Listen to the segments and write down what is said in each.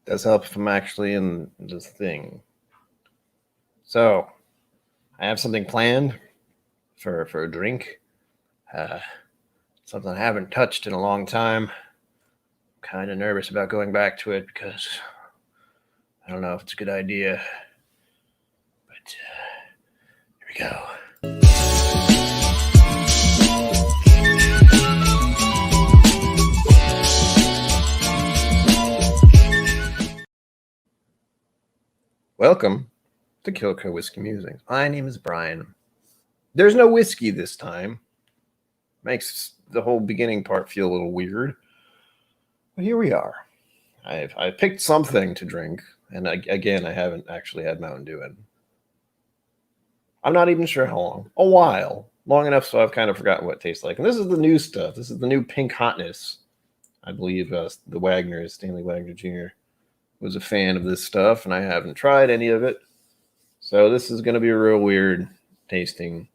Does help if I'm actually in this thing. So, I have something planned for a drink. Uh, Something I haven't touched in a long time. Kind of nervous about going back to it because I don't know if it's a good idea. But here we go. Welcome to KillCo Whiskey Musings. My name is Brian. There's no whiskey this time. Makes the whole beginning part feel a little weird. But here we are. I've picked something to drink, and again, I haven't actually had Mountain Dew in. I'm not even sure how long. A while. Long enough so I've kind of forgotten what it tastes like. And this is the new stuff. This is the new Pink Hotness. I believe the Wagner, Stanley Wagner Jr., was a fan of this stuff, and I haven't tried any of it. So this is going to be a real weird tasting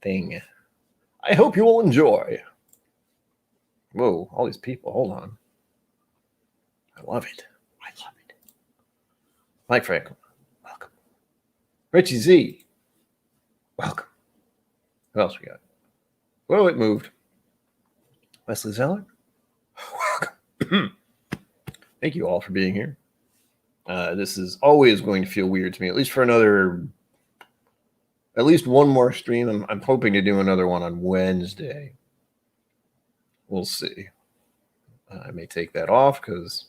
thing. I hope you will enjoy. Whoa, all these people. Hold on. I love it. I love it. Mike Franklin, welcome. Richie Z, welcome. Who else we got? Whoa, it moved. Wesley Zeller, welcome. Thank you all for being here. This is always going to feel weird to me, at least for at least one more stream. I'm hoping to do another one on Wednesday. We'll see. I may take that off because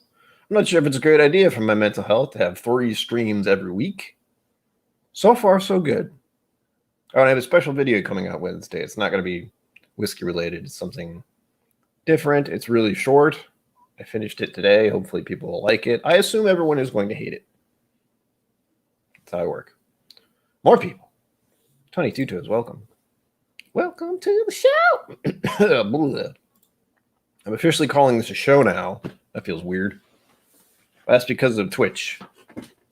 I'm not sure if it's a great idea for my mental health to have 3 streams every week. So far, so good. Oh, and I have a special video coming out Wednesday. It's not going to be whiskey related. It's something different. It's really short. I finished it today. Hopefully people will like it. I assume everyone is going to hate it. That's how I work. More people. Tony Tutos, welcome. Welcome to the show. I'm officially calling this a show now. That feels weird. That's because of Twitch.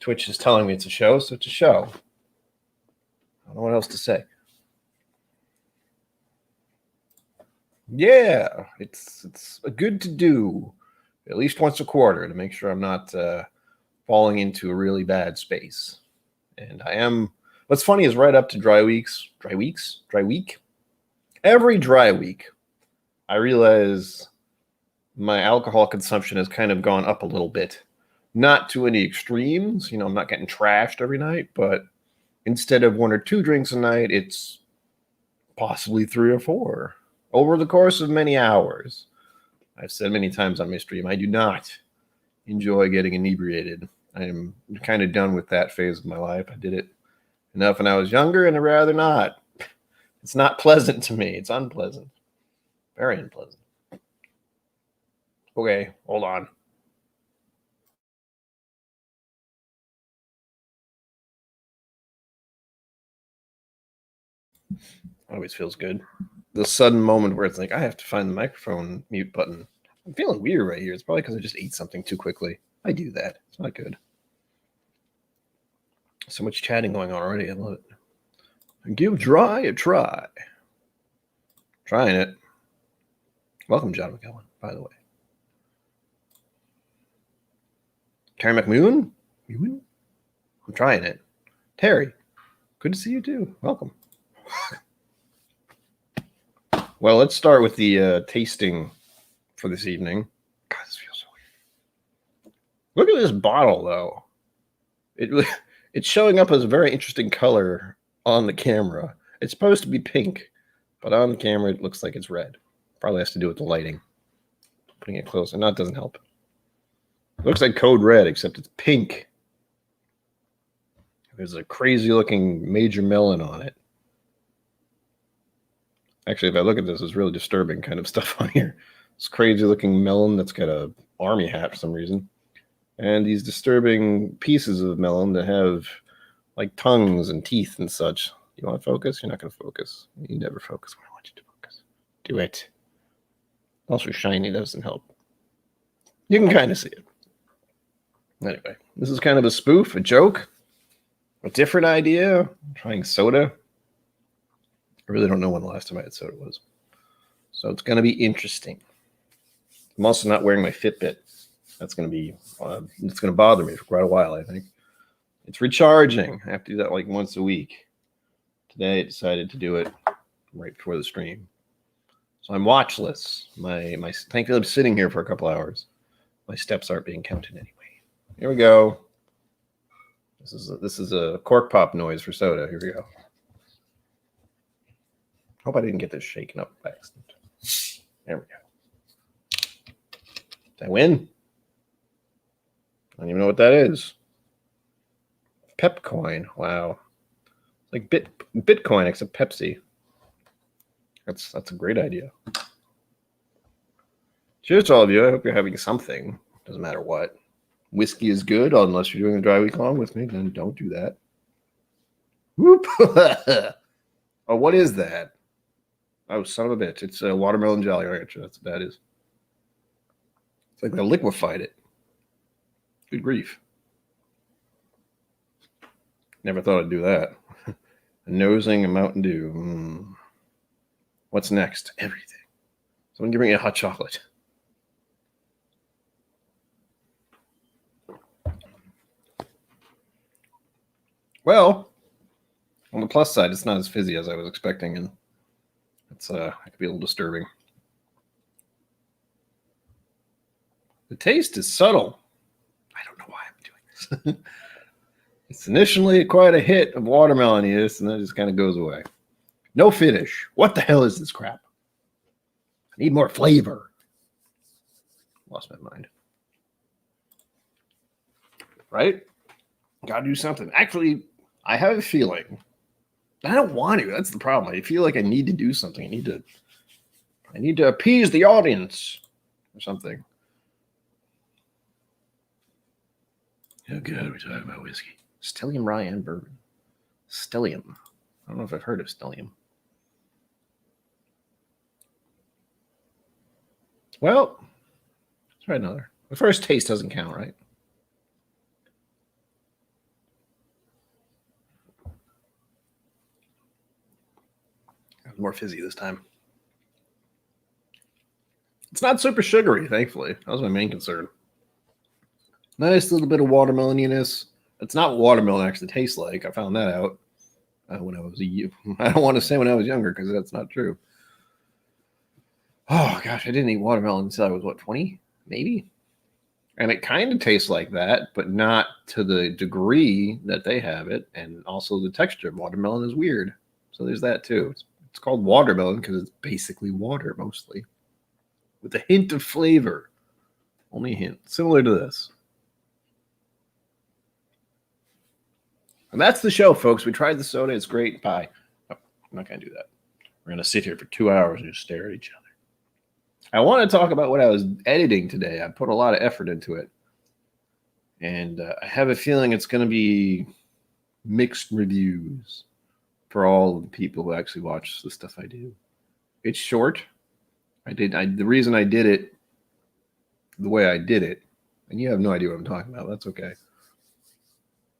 Twitch is telling me it's a show, so it's a show. I don't know what else to say. Yeah, it's good to do at least once a quarter to make sure I'm not falling into a really bad space. And I am. What's funny is right up to dry week, every dry week, I realize my alcohol consumption has kind of gone up a little bit. Not to any extremes. I'm not getting trashed every night, but instead of 1 or 2 drinks a night, it's possibly 3 or 4 over the course of many hours. I've said many times on my stream, I do not enjoy getting inebriated. I am kind of done with that phase of my life. I did it enough when I was younger, and I'd rather not. It's not pleasant to me. It's unpleasant. Very unpleasant. Okay, hold on. Always feels good. The sudden moment where it's like, I have to find the microphone mute button. I'm feeling weird right here. It's probably because I just ate something too quickly. I do that. It's not good. So much chatting going on already. I love it. Give dry a try. Trying it. Welcome, John McGowan, by the way. Terry McMoon? I'm trying it. Terry, good to see you too. Welcome. Well, let's start with the tasting for this evening. God, this feels so weird. Look at this bottle, though. It's showing up as a very interesting color on the camera. It's supposed to be pink, but on the camera it looks like it's red. Probably has to do with the lighting. Putting it closer. No, it doesn't help. It looks like Code Red, except it's pink. There's a crazy-looking major melon on it. Actually, if I look at this, it's really disturbing kind of stuff on here. This crazy-looking melon that's got a army hat for some reason. And these disturbing pieces of melon that have, like, tongues and teeth and such. You want to focus? You're not going to focus. You never focus when I want you to focus. Do it. Also, shiny doesn't help. You can kind of see it. Anyway, this is kind of a spoof, a joke, a different idea. I'm trying soda. I really don't know when the last time I had soda was. So it's going to be interesting. I'm also not wearing my Fitbit. That's going to be, it's going to bother me for quite a while, I think. It's recharging. I have to do that like once a week. Today I decided to do it right before the stream. So I'm watchless. Thankfully I'm sitting here for a couple hours. My steps aren't being counted anyway. Here we go. This is a cork pop noise for soda. Here we go. Hope I didn't get this shaken up by accident. There we go. Did I win? I don't even know what that is. Pepcoin. Wow. Like Bitcoin except Pepsi. That's a great idea. Cheers to all of you. I hope you're having something. Doesn't matter what. Whiskey is good, unless you're doing a dry week long with me. Then don't do that. Whoop. Oh, what is that? Oh, son of a bitch. It's a watermelon Jolly Rancher. That's what that is. It's like they liquefied it. Good grief. Never thought I'd do that. A nosing a Mountain Dew. What's next? Everything. Someone give me a hot chocolate. Well, on the plus side, it's not as fizzy as I was expecting, and it could be a little disturbing. The taste is subtle. I don't know why I'm doing this. It's initially quite a hit of watermelon-iness, and then it just kind of goes away. No finish. What the hell is this crap? I need more flavor. Lost my mind. Right? Gotta do something. Actually, I have a feeling. I don't want to. That's the problem. I feel like I need to do something. I need to appease the audience or something. Oh, God, we're talking about whiskey. Stellium rye and bourbon. Stellium. I don't know if I've heard of Stellium. Well, let's try another. The first taste doesn't count, right? More fizzy this time. It's not super sugary, thankfully. That was my main concern. Nice little bit of watermelon-iness. It's not what watermelon actually tastes like. I found that out when I was I don't want to say when I was younger because that's not true. Oh, gosh, I didn't eat watermelon until I was, 20? Maybe? And it kind of tastes like that, but not to the degree that they have it. And also the texture of watermelon is weird. So there's that, too. It's called watermelon because it's basically water, mostly. With a hint of flavor. Only a hint. Similar to this. And that's the show, folks. We tried the soda. It's great. Bye. Oh, I'm not going to do that. We're going to sit here for 2 hours and just stare at each other. I want to talk about what I was editing today. I put a lot of effort into it. And I have a feeling it's going to be mixed reviews for all of the people who actually watch the stuff I do. It's short. The reason I did it the way I did it, and you have no idea what I'm talking about. That's okay.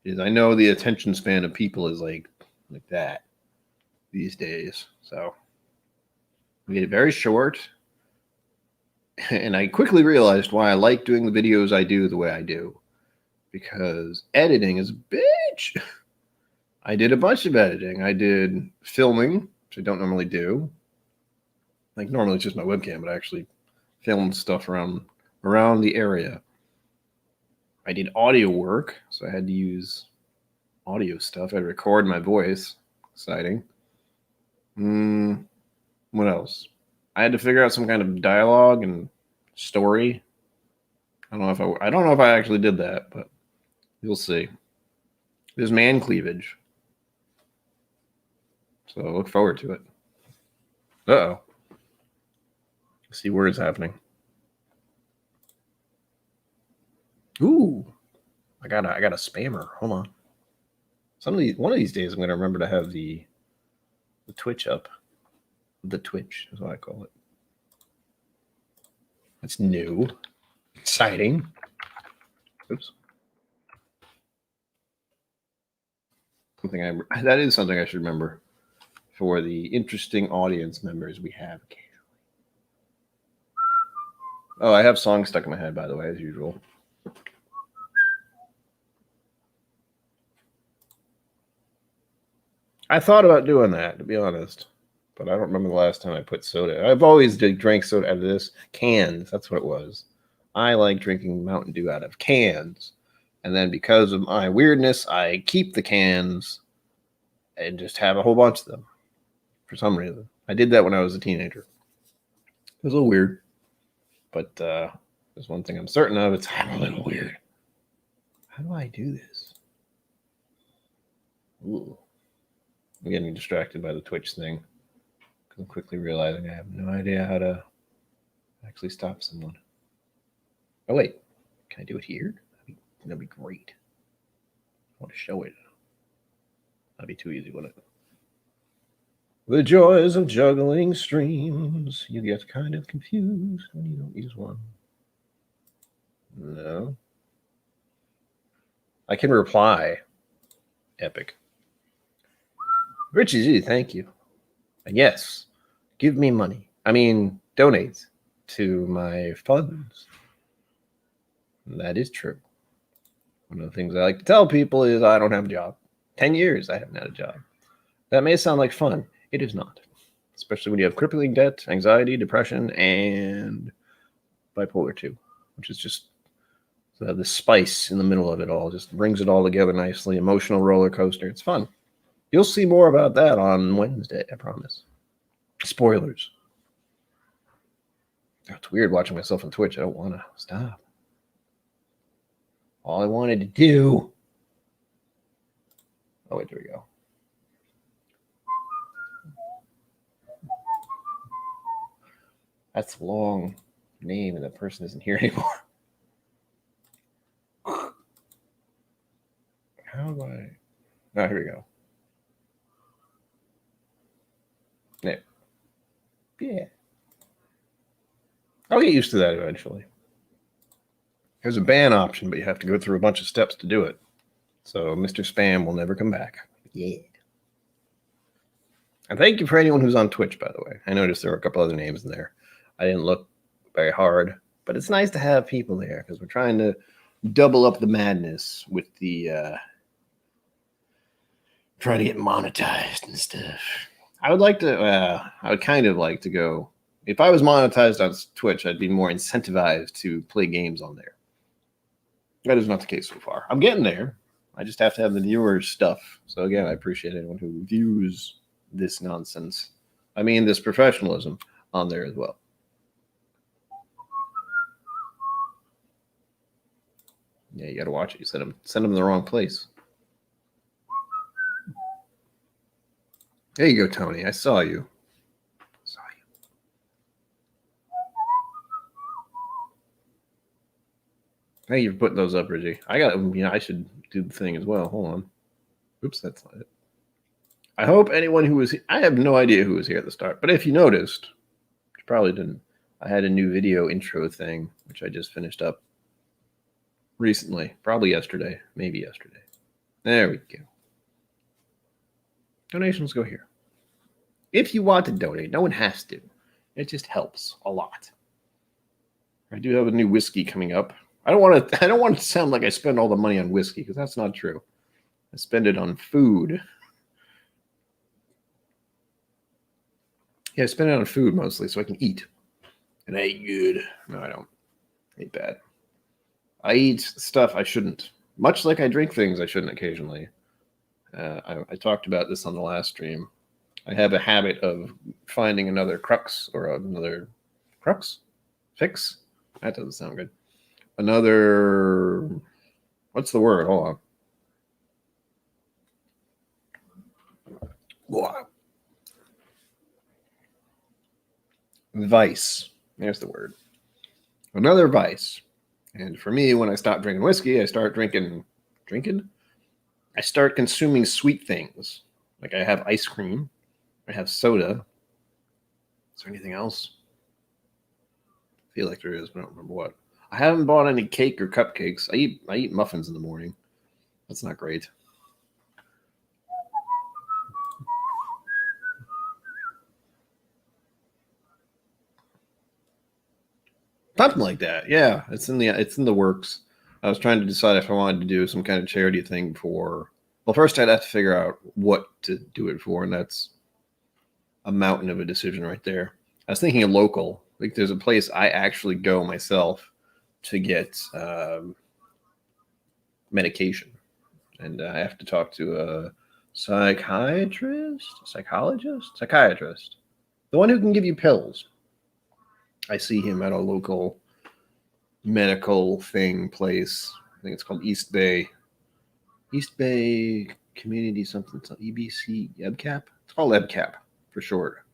Is I know the attention span of people is like that these days. So I made it very short. And I quickly realized why I like doing the videos I do the way I do. Because editing is a bitch. I did a bunch of editing. I did filming, which I don't normally do. Like normally it's just my webcam, but I actually filmed stuff around the area. I did audio work, so I had to use audio stuff. I record my voice. Exciting. What else? I had to figure out some kind of dialogue and story. I don't know if I actually did that, but you'll see. There's man cleavage. So I look forward to it. Uh-oh. See words happening. Ooh. I got a spammer. Hold on. One of these days I'm gonna remember to have the Twitch up. The Twitch is what I call it. That's new. Exciting. Oops. That is something I should remember for the interesting audience members we have occasionally. Oh, I have songs stuck in my head, by the way, as usual. I thought about doing that, to be honest, but I don't remember the last time I put soda. I've always drank soda out of this cans. That's what it was. I like drinking Mountain Dew out of cans, and then because of my weirdness, I keep the cans and just have a whole bunch of them for some reason. I did that when I was a teenager. It was a little weird, but there's one thing I'm certain of: it's I'm a little weird. How do I do this? Ooh. I'm getting distracted by the Twitch thing. I'm quickly realizing I have no idea how to actually stop someone. Oh, wait. Can I do it here? That'd be great. I want to show it. That'd be too easy, wouldn't it? The joys of juggling streams. You get kind of confused when you don't use one. No. I can reply. Epic. Richie G, thank you. And yes, give me money. I mean, donate to my funds. That is true. One of the things I like to tell people is I don't have a job. 10 years I haven't had a job. That may sound like fun. It is not. Especially when you have crippling debt, anxiety, depression, and bipolar 2, which is just the spice in the middle of it all. Just brings it all together nicely. Emotional roller coaster. It's fun. You'll see more about that on Wednesday, I promise. Spoilers. It's weird watching myself on Twitch. I don't want to stop. All I wanted to do. Oh, wait, there we go. That's a long name, and that person isn't here anymore. How do I? Oh, here we go. Yeah. I'll get used to that eventually. There's a ban option, but you have to go through a bunch of steps to do it. So Mr. Spam will never come back. Yeah. And thank you for anyone who's on Twitch, by the way. I noticed there were a couple other names in there. I didn't look very hard, but it's nice to have people there because we're trying to double up the madness with the try to get monetized and stuff. I would kind of like to go. If I was monetized on Twitch, I'd be more incentivized to play games on there. That is not the case so far. I'm getting there. I just have to have the viewer stuff. So again, I appreciate anyone who views this nonsense. I mean, this professionalism on there as well. Yeah, you got to watch it. You send them in the wrong place. There you go, Tony. I saw you. Hey, you're putting those up, Reggie. I should do the thing as well. Hold on. Oops, that's not it. I hope anyone who was, I have no idea who was here at the start, but if you noticed, you probably didn't. I had a new video intro thing, which I just finished up recently, probably yesterday, maybe yesterday. There we go. Donations go here. If you want to donate, no one has to. It just helps a lot. I do have a new whiskey coming up. I don't want to sound like I spend all the money on whiskey because that's not true. I spend it on food. Yeah, I spend it on food mostly so I can eat. And I eat good. No, I don't. I eat bad. I eat stuff I shouldn't. Much like I drink things I shouldn't occasionally. I talked about this on the last stream. I have a habit of finding another crux or another crux? Fix? That doesn't sound good. Another, what's the word? Hold on. Wow. Vice. There's the word. Another vice. And for me, when I stop drinking whiskey, I start drinking. I start consuming sweet things. Like I have ice cream. I have soda. Is there anything else? I feel like there is, but I don't remember what. I haven't bought any cake or cupcakes. I eat muffins in the morning. That's not great. Something like that. Yeah, it's in the works. I was trying to decide if I wanted to do some kind of charity thing for. Well, first I'd have to figure out what to do it for, and that's a mountain of a decision right there. I was thinking of local. Like, there's a place I actually go myself to get medication, and I have to talk to a psychiatrist, the one who can give you pills. I see him at a local medical thing place. I think it's called East Bay Community something, EBC, EBCAP. It's called EBCAP for short.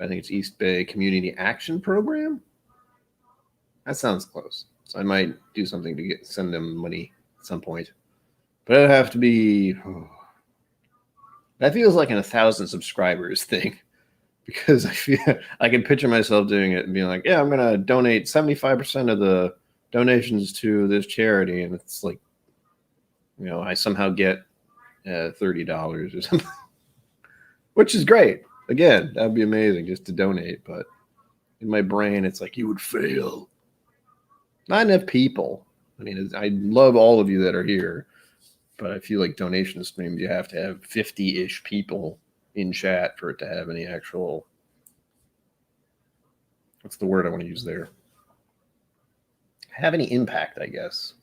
I think it's East Bay Community Action Program. That sounds close. So I might do something to send them money at some point. But it'd have to be. That feels like an 1,000 subscribers thing, because I feel I can picture myself doing it and being like, yeah, I'm gonna donate 75% of the donations to this charity, and it's like, I somehow get $30 or something, which is great. Again, that'd be amazing just to donate, but in my brain, it's like, you would fail. Not enough people. I mean, I love all of you that are here, but I feel like donation streams, you have to have 50-ish people in chat for it to have any actual, what's the word I want to use there? Have any impact, I guess.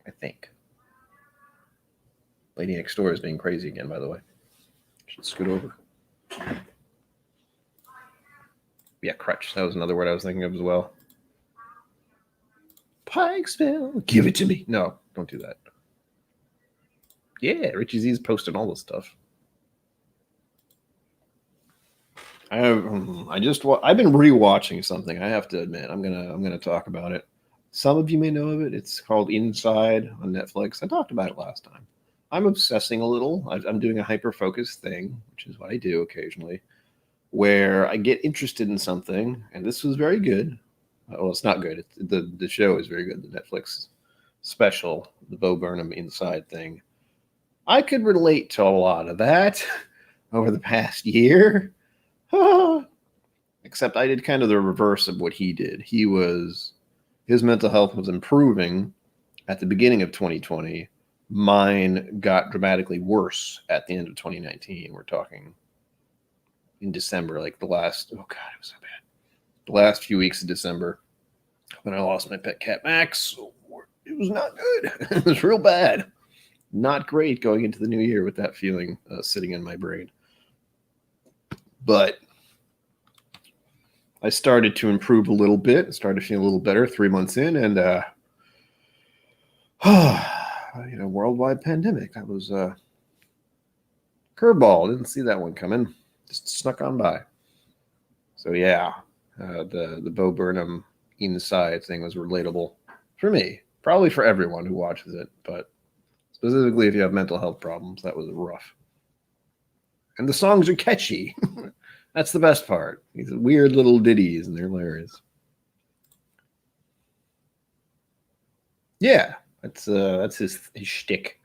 I think. Lady next door is being crazy again, by the way. Should scoot over. Yeah, crutch. That was another word I was thinking of as well. Pikesville, give it to me. No, don't do that. Yeah, Richie Z's posted all this stuff. I've been rewatching something. I have to admit, I'm gonna talk about it. Some of you may know of it. It's called Inside on Netflix. I talked about it last time. I'm obsessing a little. I'm doing a hyper focused thing, which is what I do occasionally, where I get interested in something, and this was very good. Well, it's not good. The show is very good. The Netflix special, the Bo Burnham Inside thing. I could relate to a lot of that over the past year. Except I did kind of the reverse of what he did. His mental health was improving at the beginning of 2020. Mine got dramatically worse at the end of 2019. We're talking in December, like it was so bad. The last few weeks of December, when I lost my pet cat Max, it was not good. It was real bad. Not great going into the new year with that feeling sitting in my brain. But I started to improve a little bit. Started feeling a little better 3 months in, and worldwide pandemic. That was a curveball. Didn't see that one coming. Just snuck on by. So yeah, the Bo Burnham Inside thing was relatable for me. Probably for everyone who watches it, but specifically if you have mental health problems, that was rough. And the songs are catchy. That's the best part. These weird little ditties, and they're hilarious. Yeah, that's his shtick,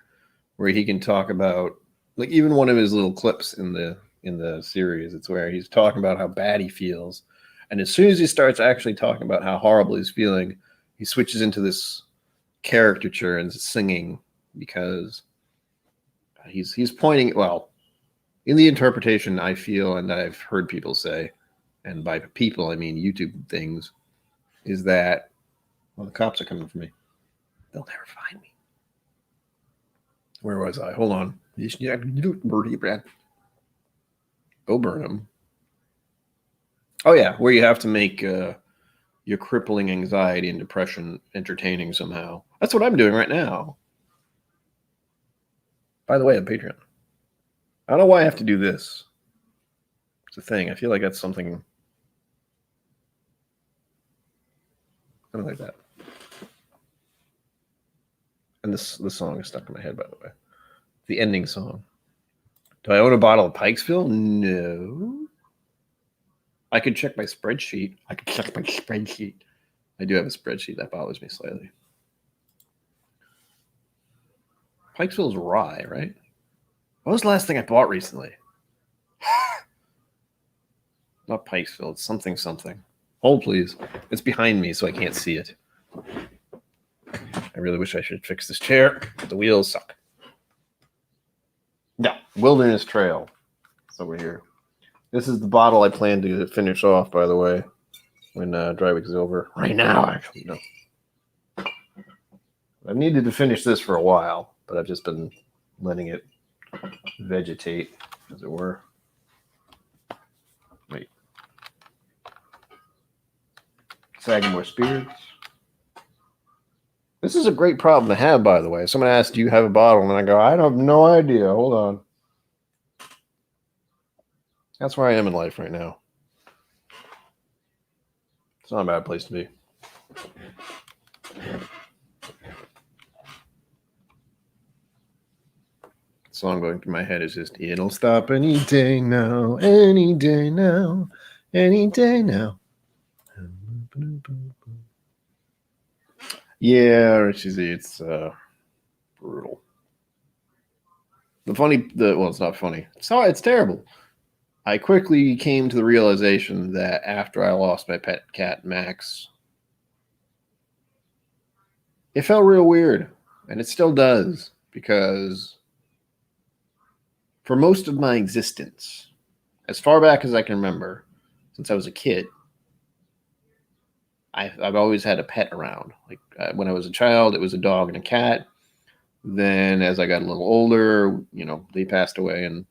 where he can talk about, like, even one of his little clips in the series. It's where he's talking about how bad he feels, and as soon as he starts actually talking about how horrible he's feeling, he switches into this caricature and singing, because he's pointing, well, in the interpretation I feel, and I've heard people say, and by people I mean YouTube things, is that, well, the cops are coming for me. They'll never find me. Where was I? Hold on. Go Burnham. Oh yeah, where you have to make your crippling anxiety and depression entertaining somehow. That's what I'm doing right now. By the way, on Patreon. I don't know why I have to do this. It's a thing. I feel like that's something like that. And this song is stuck in my head, by the way. The ending song. Do I own a bottle of Pikesville? No. I could check my spreadsheet. I do have a spreadsheet. That bothers me slightly. Pikesville's rye, right? What was the last thing I bought recently? Not Pikesville. It's something. Hold, please. It's behind me, so I can't see it. I really wish I should fix this chair. The wheels suck. Yeah, Wilderness Trail. It's over here. This is the bottle I plan to finish off, by the way, when dry week is over. Right now, actually, no. I've needed to finish this for a while, but I've just been letting it vegetate, as it were. Wait. Sagamore Spirits. This is a great problem to have, by the way. Someone asks, do you have a bottle? And I go, I have no idea. Hold on. That's where I am in life right now. It's not a bad place to be. The song going through my head is just, it'll stop any day now, any day now, any day now. Yeah, it's brutal. Well, it's not funny. It's terrible. I quickly came to the realization that after I lost my pet cat, Max, it felt real weird. And it still does, because for most of my existence, as far back as I can remember, since I was a kid, I've always had a pet around. Like when I was a child, it was a dog and a cat. Then as I got a little older, they passed away, and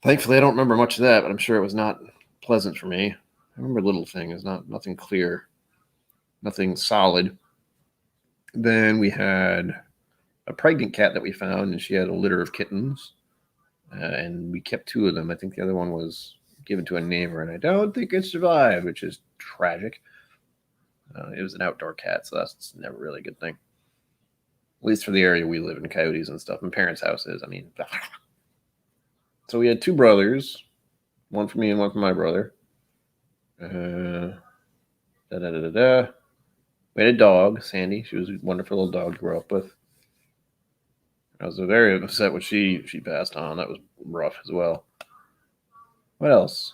thankfully I don't remember much of that, but I'm sure it was not pleasant for me. I remember little things, nothing clear, nothing solid. Then we had a pregnant cat that we found, and she had a litter of kittens, and we kept 2 of them. I think the other one was given to a neighbor, and I don't think it survived, which is tragic. It was an outdoor cat, so that's never really a good thing. At least for the area we live in, coyotes and stuff. My parents' house is, So we had 2 brothers, one for me and one for my brother. We had a dog, Sandy. She was a wonderful little dog to grow up with. I was very upset when she passed on. That was rough as well. What else?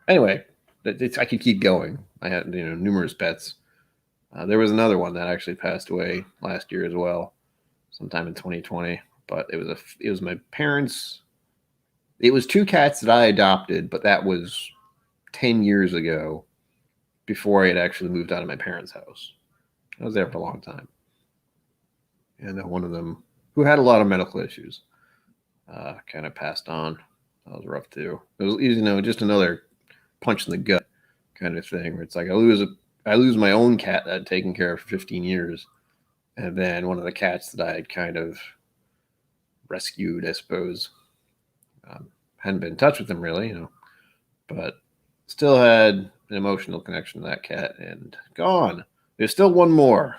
Anyway, I could keep going. I had numerous pets. There was another one that actually passed away last year as well, sometime in 2020. But it was my parents. It was 2 cats that I adopted, but that was 10 years ago, before I had actually moved out of my parents' house. I was there for a long time. And one of them, who had a lot of medical issues, kind of passed on. That was rough too. It was, just another punch in the gut kind of thing, where it's like I lose my own cat that I'd taken care of for 15 years, and then one of the cats that I had kind of rescued, I suppose. Hadn't been in touch with them really, but still had an emotional connection to that cat, and gone. There's still one more.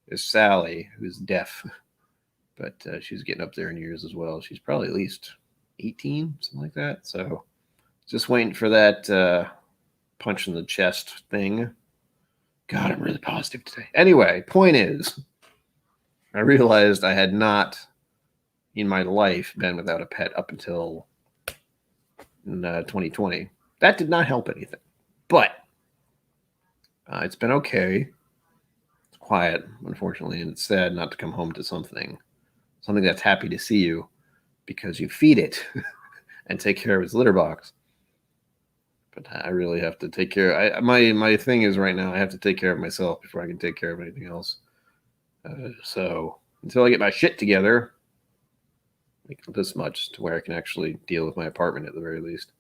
There's Sally, who's deaf, but she's getting up there in years as well. She's probably at least 18, something like that. So just waiting for that punch in the chest thing. God, I'm really positive today. Anyway, point is, I realized I had not in my life been without a pet up until 2020. That did not help anything. But it's been okay. It's quiet, unfortunately, and it's sad not to come home to something that's happy to see you, because you feed it and take care of its litter box. But I really have to take care. My thing is right now I have to take care of myself before I can take care of anything else. So until I get my shit together, like this much, to where I can actually deal with my apartment at the very least.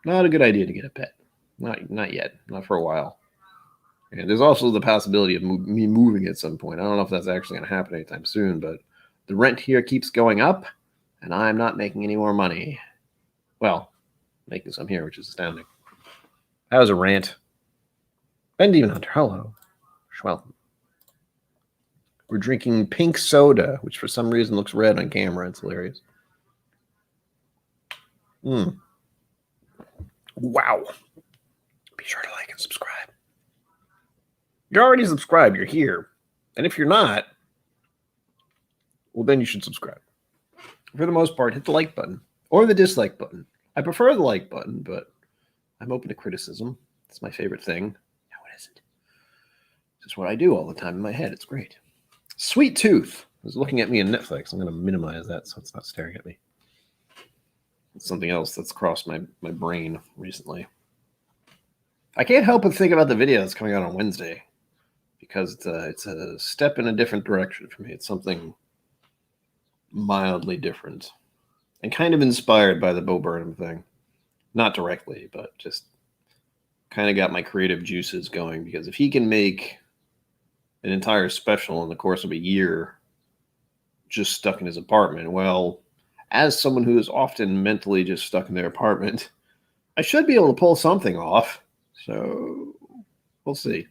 Not a good idea to get a pet. Not yet. Not for a while. And there's also the possibility of me moving at some point. I don't know if that's actually going to happen anytime soon, but the rent here keeps going up, and I'm not making any more money. Well, making some here, which is astounding. That was a rant. Ben Demon Hunter, hello. Welcome. We're drinking pink soda, which for some reason looks red on camera. It's hilarious. Wow. Be sure to like and subscribe. You're already subscribed. You're here. And if you're not, well, then you should subscribe. For the most part, hit the like button or the dislike button. I prefer the like button, but I'm open to criticism. It's my favorite thing. No, it isn't. It's just what I do all the time in my head. It's great. Sweet Tooth is looking at me in Netflix. I'm going to minimize that so it's not staring at me. It's something else that's crossed my brain recently. I can't help but think about the video that's coming out on Wednesday because it's a step in a different direction for me. It's something mildly different and kind of inspired by the Bo Burnham thing. Not directly, but just kind of got my creative juices going, because if he can make an entire special in the course of a year just stuck in his apartment, well, as someone who is often mentally just stuck in their apartment, I should be able to pull something off. So we'll see.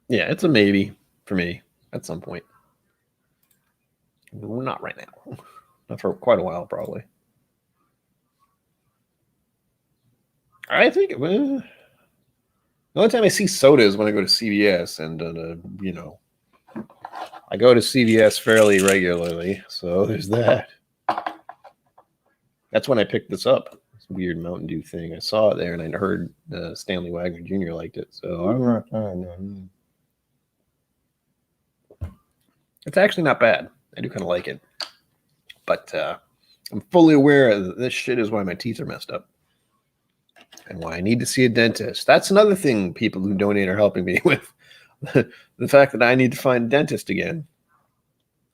Yeah, it's a maybe for me at some point. Not right now. Not for quite a while, probably. I think the only time I see soda is when I go to CVS, and I go to CVS fairly regularly, so there's that. That's when I picked this up. This weird Mountain Dew thing. I saw it there, and I heard Stanley Wagner Jr. liked it, so it's actually not bad. I do kind of like it, but I'm fully aware that this shit is why my teeth are messed up and why I need to see a dentist. That's another thing people who donate are helping me with. The fact that I need to find a dentist again.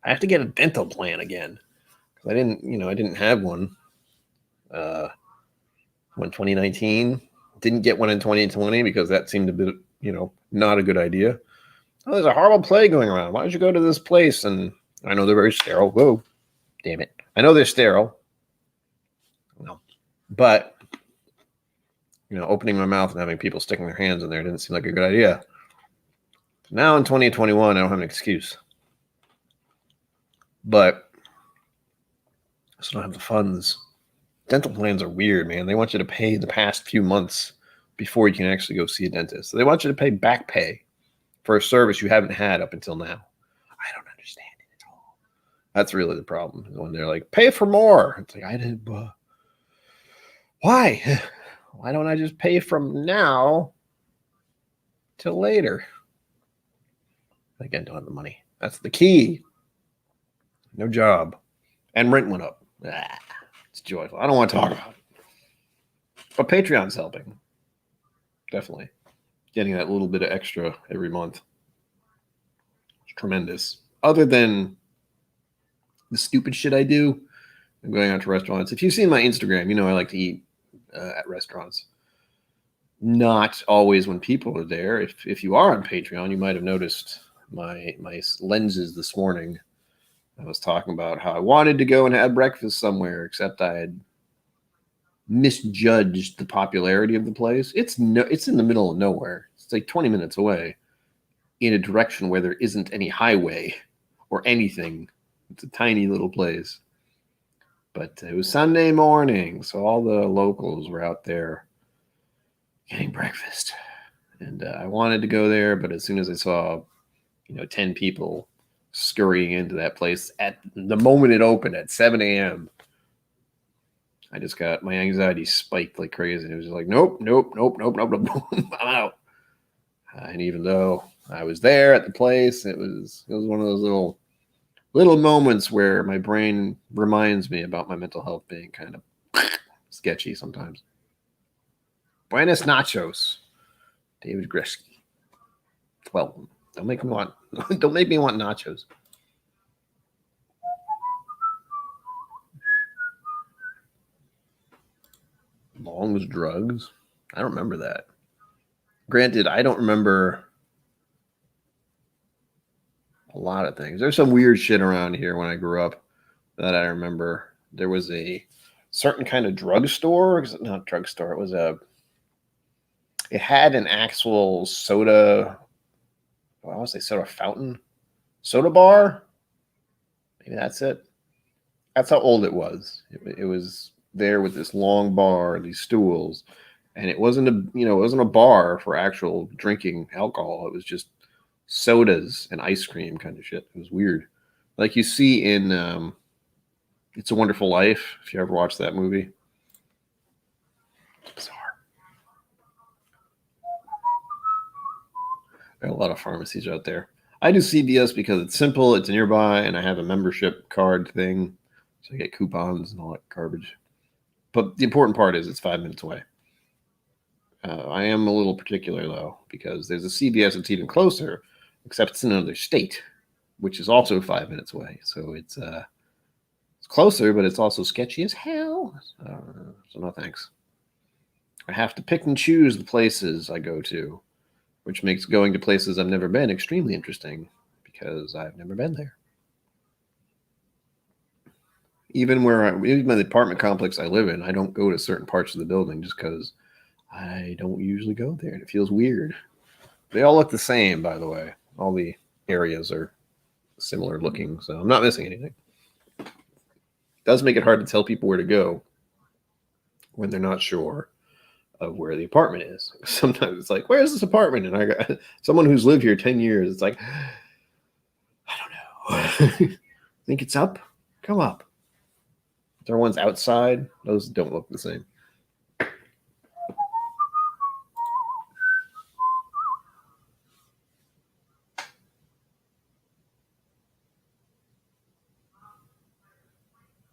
I have to get a dental plan again, because I didn't have one when 2019. Didn't get one in 2020 because that seemed a bit, not a good idea. Oh, there's a horrible plague going around. Why don't you go to this place? And I know they're very sterile. Whoa, damn it. I know they're sterile. No. But, opening my mouth and having people sticking their hands in there didn't seem like a good idea. Now in 2021, I don't have an excuse. But I still don't have the funds. Dental plans are weird, man. They want you to pay the past few months before you can actually go see a dentist. So they want you to pay back pay for a service you haven't had up until now. I don't understand it at all. That's really the problem. When they're like, pay for more. It's like, I didn't. Why? Why don't I just pay from now till later? Again, don't have the money. That's the key. No job. And rent went up. It's joyful. I don't want to talk about it. But Patreon's helping. Definitely. Getting that little bit of extra every month. It's tremendous. Other than the stupid shit I do, I'm going out to restaurants. If you've seen my Instagram, I like to eat at restaurants. Not always when people are there. If you are on Patreon, you might have noticed my lenses this morning. I was talking about how I wanted to go and have breakfast somewhere, except I had misjudged the popularity of the place. It's in the middle of nowhere. It's like 20 minutes away in a direction where there isn't any highway or anything. It's a tiny little place. But it was Sunday morning, so all the locals were out there getting breakfast. And I wanted to go there, but as soon as I saw, 10 people scurrying into that place at the moment it opened at 7 a.m., I just got my anxiety spiked like crazy. It was just like, nope. I'm out. And even though I was there at the place, it was one of those little moments where my brain reminds me about my mental health being kind of sketchy sometimes. Buenos nachos, David Gretzky. Well, don't make me want nachos. Long's drugs. I don't remember that. Granted, I don't remember a lot of things. There's some weird shit around here when I grew up that I remember. There was a certain kind of drugstore. Not drugstore. It had an actual soda. I want to say soda fountain, soda bar. Maybe that's it. That's how old it was. It was there with this long bar, these stools, and it wasn't a bar for actual drinking alcohol. It was just sodas and ice cream kind of shit. It was weird, like you see in It's a Wonderful Life, if you ever watched that movie. It's bizarre. There are a lot of pharmacies out there. I do CVS because it's simple, it's nearby, and I have a membership card thing. So I get coupons and all that garbage. But the important part is it's 5 minutes away. I am a little particular, though, because there's a CVS that's even closer, except it's in another state, which is also 5 minutes away. So it's closer, but it's also sketchy as hell. So no thanks. I have to pick and choose the places I go to, which makes going to places I've never been extremely interesting because I've never been there. Even the apartment complex I live in, I don't go to certain parts of the building just because I don't usually go there, and it feels weird. They all look the same, by the way. All the areas are similar looking, so I'm not missing anything. It does make it hard to tell people where to go when they're not sure of where the apartment is. Sometimes it's like, where's this apartment? And I got someone who's lived here 10 years. It's like, I don't know. Think it's up? Come up. There are ones outside. Those don't look the same.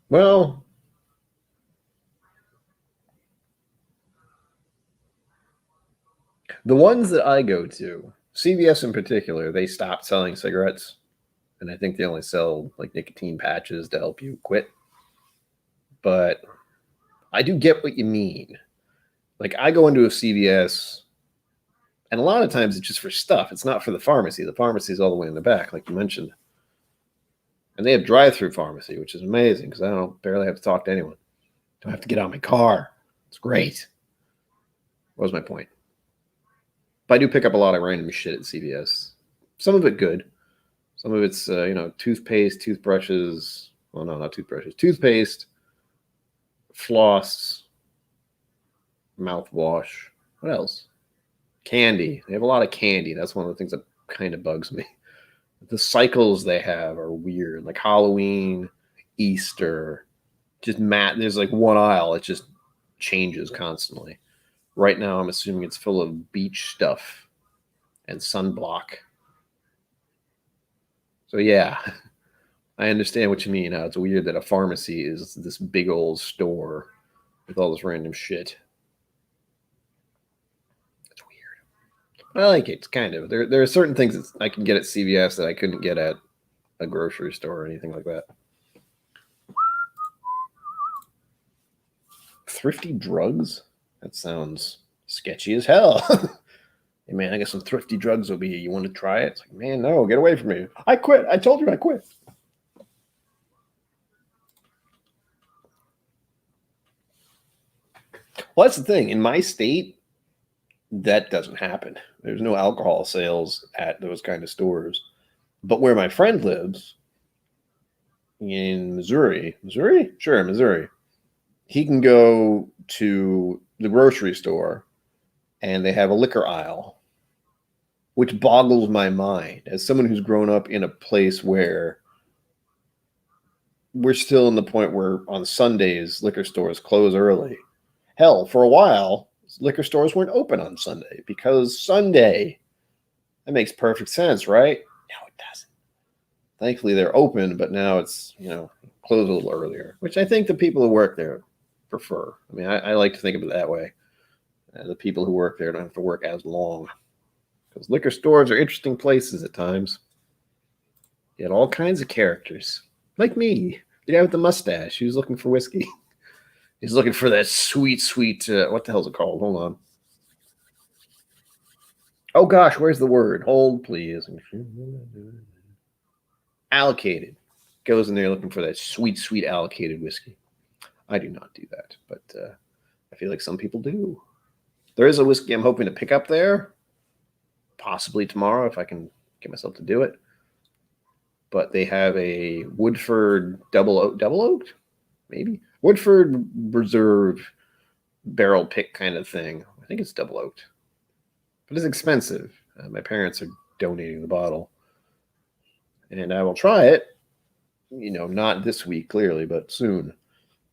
Well, the ones that I go to, CVS in particular, they stopped selling cigarettes. And I think they only sell like nicotine patches to help you quit. But I do get what you mean. Like I go into a CVS, and a lot of times it's just for stuff. It's not for the pharmacy. The pharmacy is all the way in the back, like you mentioned. And they have drive-through pharmacy, which is amazing because I don't barely have to talk to anyone. Don't have to get out of my car. It's great. What was my point? But I do pick up a lot of random shit at CVS. Some of it good. Some of it's toothpaste, toothbrushes. Well, no, not toothbrushes. Toothpaste, floss, mouthwash. What else? Candy. They have a lot of candy. That's one of the things that kind of bugs me. The cycles they have are weird, like Halloween, Easter, just there's like one aisle. It just changes constantly. Right now, I'm assuming it's full of beach stuff and sunblock. So yeah, I understand what you mean. How it's weird that a pharmacy is this big old store with all this random shit. It's weird. I like it. It's kind of there are certain things that I can get at CVS that I couldn't get at a grocery store or anything like that. Thrifty drugs? That sounds sketchy as hell. Hey man, I got some thrifty drugs over here. You want to try it? It's like, man, no, get away from me. I quit. I told you I quit. Well, that's the thing. In my state, that doesn't happen. There's no alcohol sales at those kind of stores. But where my friend lives in Missouri, Sure, Missouri, he can go to the grocery store and they have a liquor aisle, which boggles my mind as someone who's grown up in a place where we're still in the point where on Sundays liquor stores close early. Hell, for a while, liquor stores weren't open on Sunday because Sunday. That makes perfect sense, right? No, it doesn't. Thankfully, they're open, but now it's closed a little earlier, which I think the people who work there prefer. I mean, I like to think of it that way. The people who work there don't have to work as long because liquor stores are interesting places at times. You had all kinds of characters, like me, the guy with the mustache. He was looking for whiskey. He's looking for that sweet, what the hell's it called? Hold on. Oh gosh, where's the word? Hold, please. Allocated. Goes in there looking for that sweet allocated whiskey. I do not do that, but I feel like some people do. There is a whiskey I'm hoping to pick up there, possibly tomorrow if I can get myself to do it. But they have a Woodford double oaked, maybe Woodford Reserve barrel pick kind of thing. I think it's double oaked, but it's expensive. My parents are donating the bottle, and I will try it not this week, clearly, but soon.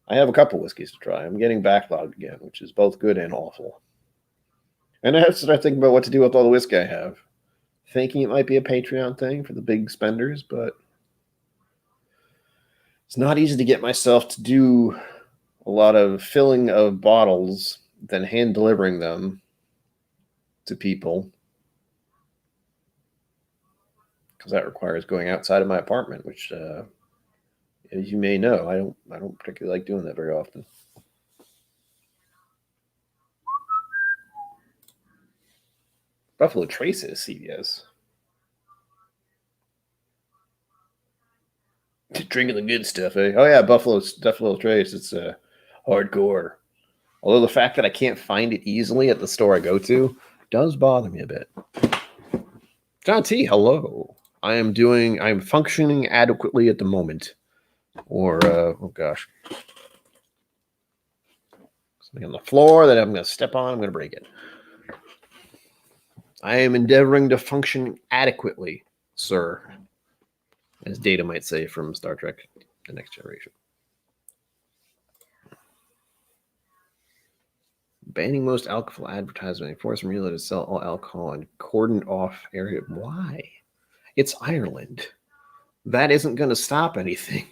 I have a couple whiskeys to try. I'm getting backlogged again, which is both good and awful. And I have to start thinking about what to do with all the whiskey I have. Thinking it might be a Patreon thing for the big spenders, but it's not easy to get myself to do a lot of filling of bottles, then hand delivering them to people, because that requires going outside of my apartment, which, as you may know, I don't particularly like doing that very often. Buffalo Trace is CVS. Drinking the good stuff, eh? Oh yeah, Buffalo Trace. It's hardcore. Although the fact that I can't find it easily at the store I go to does bother me a bit. John T, hello. I'm functioning adequately at the moment. Or, oh gosh. Something on the floor that I'm going to step on. I'm going to break it. I am endeavoring to function adequately, sir. As Data might say from Star Trek, The Next Generation. Banning most alcohol advertising, forcing retailers to sell all alcohol in cordoned off area. Why? It's Ireland. That isn't going to stop anything.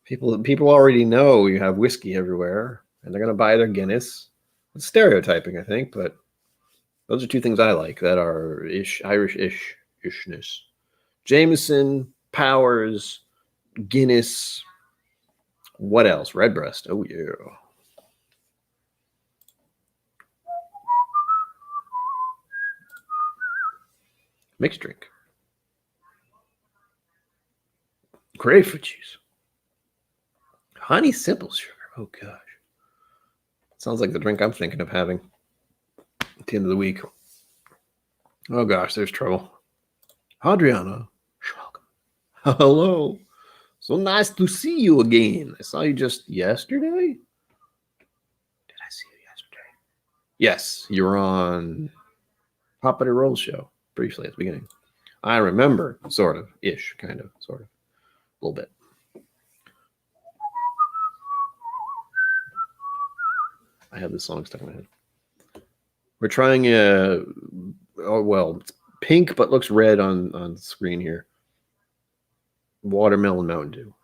People already know you have whiskey everywhere, and they're going to buy their Guinness. It's stereotyping, I think, but those are two things I like that are Irish-ishness. Jameson, Powers, Guinness. What else? Redbreast. Oh, yeah. Mixed drink. Grapefruit juice. Honey simple sugar. Oh, gosh. Sounds like the drink I'm thinking of having at the end of the week. Oh, gosh, there's trouble. Adriana, welcome. Hello. So nice to see you again. I saw you just yesterday. Did I see you yesterday? Yes, you were on Papa de Roll show briefly at the beginning. I remember, sort of, ish, kind of, sort of, a little bit. I have this song stuck in my head. We're trying it's pink but looks red on the screen here. Watermelon Mountain Dew.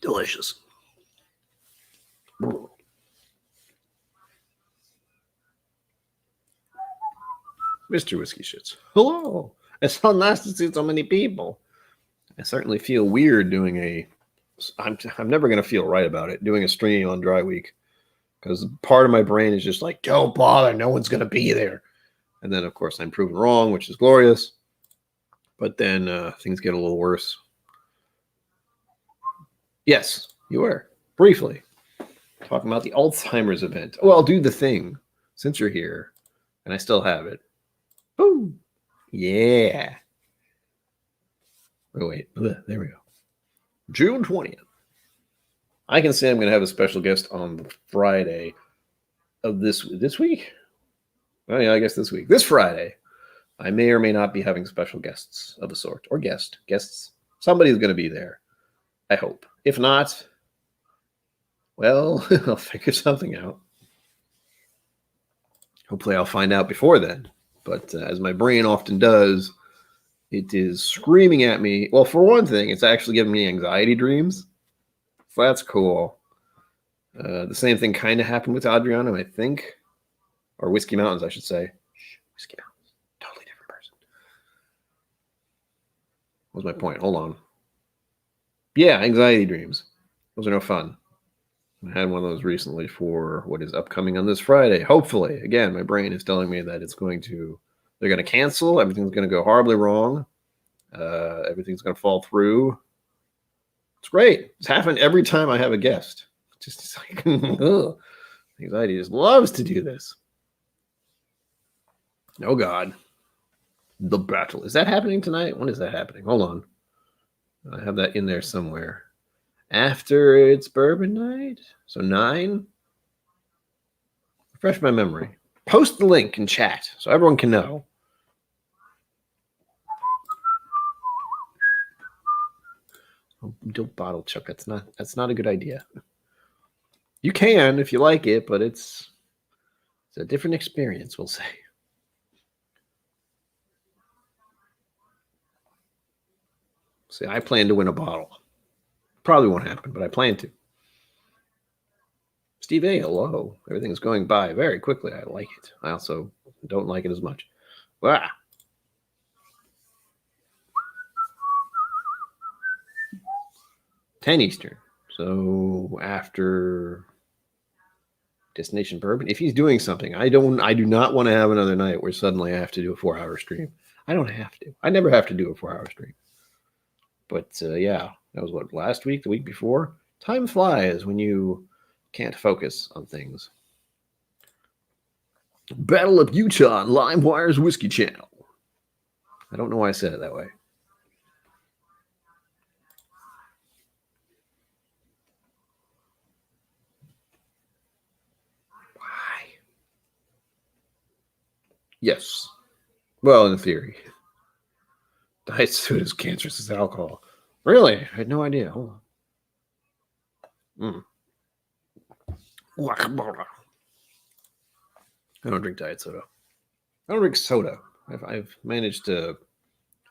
Delicious. Mr. Whiskey Shits. Hello. It's so nice to see so many people. I certainly feel weird doing I'm never going to feel right about it, doing a stream on Dry Week. Because part of my brain is just like, don't bother, no one's going to be there. And then, of course, I'm proven wrong, which is glorious. But then things get a little worse. Yes, you were. Briefly. Talking about the Alzheimer's event. Oh, I'll do the thing since you're here. And I still have it. Boom. Yeah. Oh, wait. There we go. June 20th. I can say I'm going to have a special guest on Friday of this week. Oh, yeah, I guess this week. This Friday. I may or may not be having special guests of a sort. Or guests. Somebody's going to be there. I hope. If not, well, I'll figure something out. Hopefully I'll find out before then. But as my brain often does, it is screaming at me. Well, for one thing, it's actually giving me anxiety dreams. So that's cool. The same thing kind of happened with Adriana, I think. Or Whiskey Mountains, I should say. Whiskey Mountains. Totally different person. What was my point? Hold on. Yeah, anxiety dreams. Those are no fun. I had one of those recently for what is upcoming on this Friday. Hopefully. Again, my brain is telling me that they're going to cancel. Everything's going to go horribly wrong. Everything's going to fall through. It's great. It's happened every time I have a guest. Just like, anxiety just loves to do this. Oh, God. The battle. Is that happening tonight? When is that happening? Hold on. I have that in there somewhere. After it's bourbon night? So 9? Refresh my memory. Post the link in chat so everyone can know. Oh, don't bottle chuck. That's not a good idea. You can if you like it, but it's a different experience, we'll say. See, I plan to win a bottle. Probably won't happen, but I plan to. Steve A, hello. Everything's going by very quickly. I like it. I also don't like it as much. Ah. $10 Eastern. So after Destination Bourbon, if he's doing something, I do not want to have another night where suddenly I have to do a 4-hour stream. I don't have to. I never have to do a 4-hour stream. But yeah, that was what, last week, the week before? Time flies when you can't focus on things. Battle of Utah on LimeWire's Whiskey Channel. I don't know why I said it that way. Why? Yes. Well, in theory. Diet soda is cancerous as alcohol. Really? I had no idea. Hold on. I don't drink diet soda. I don't drink soda. I've managed to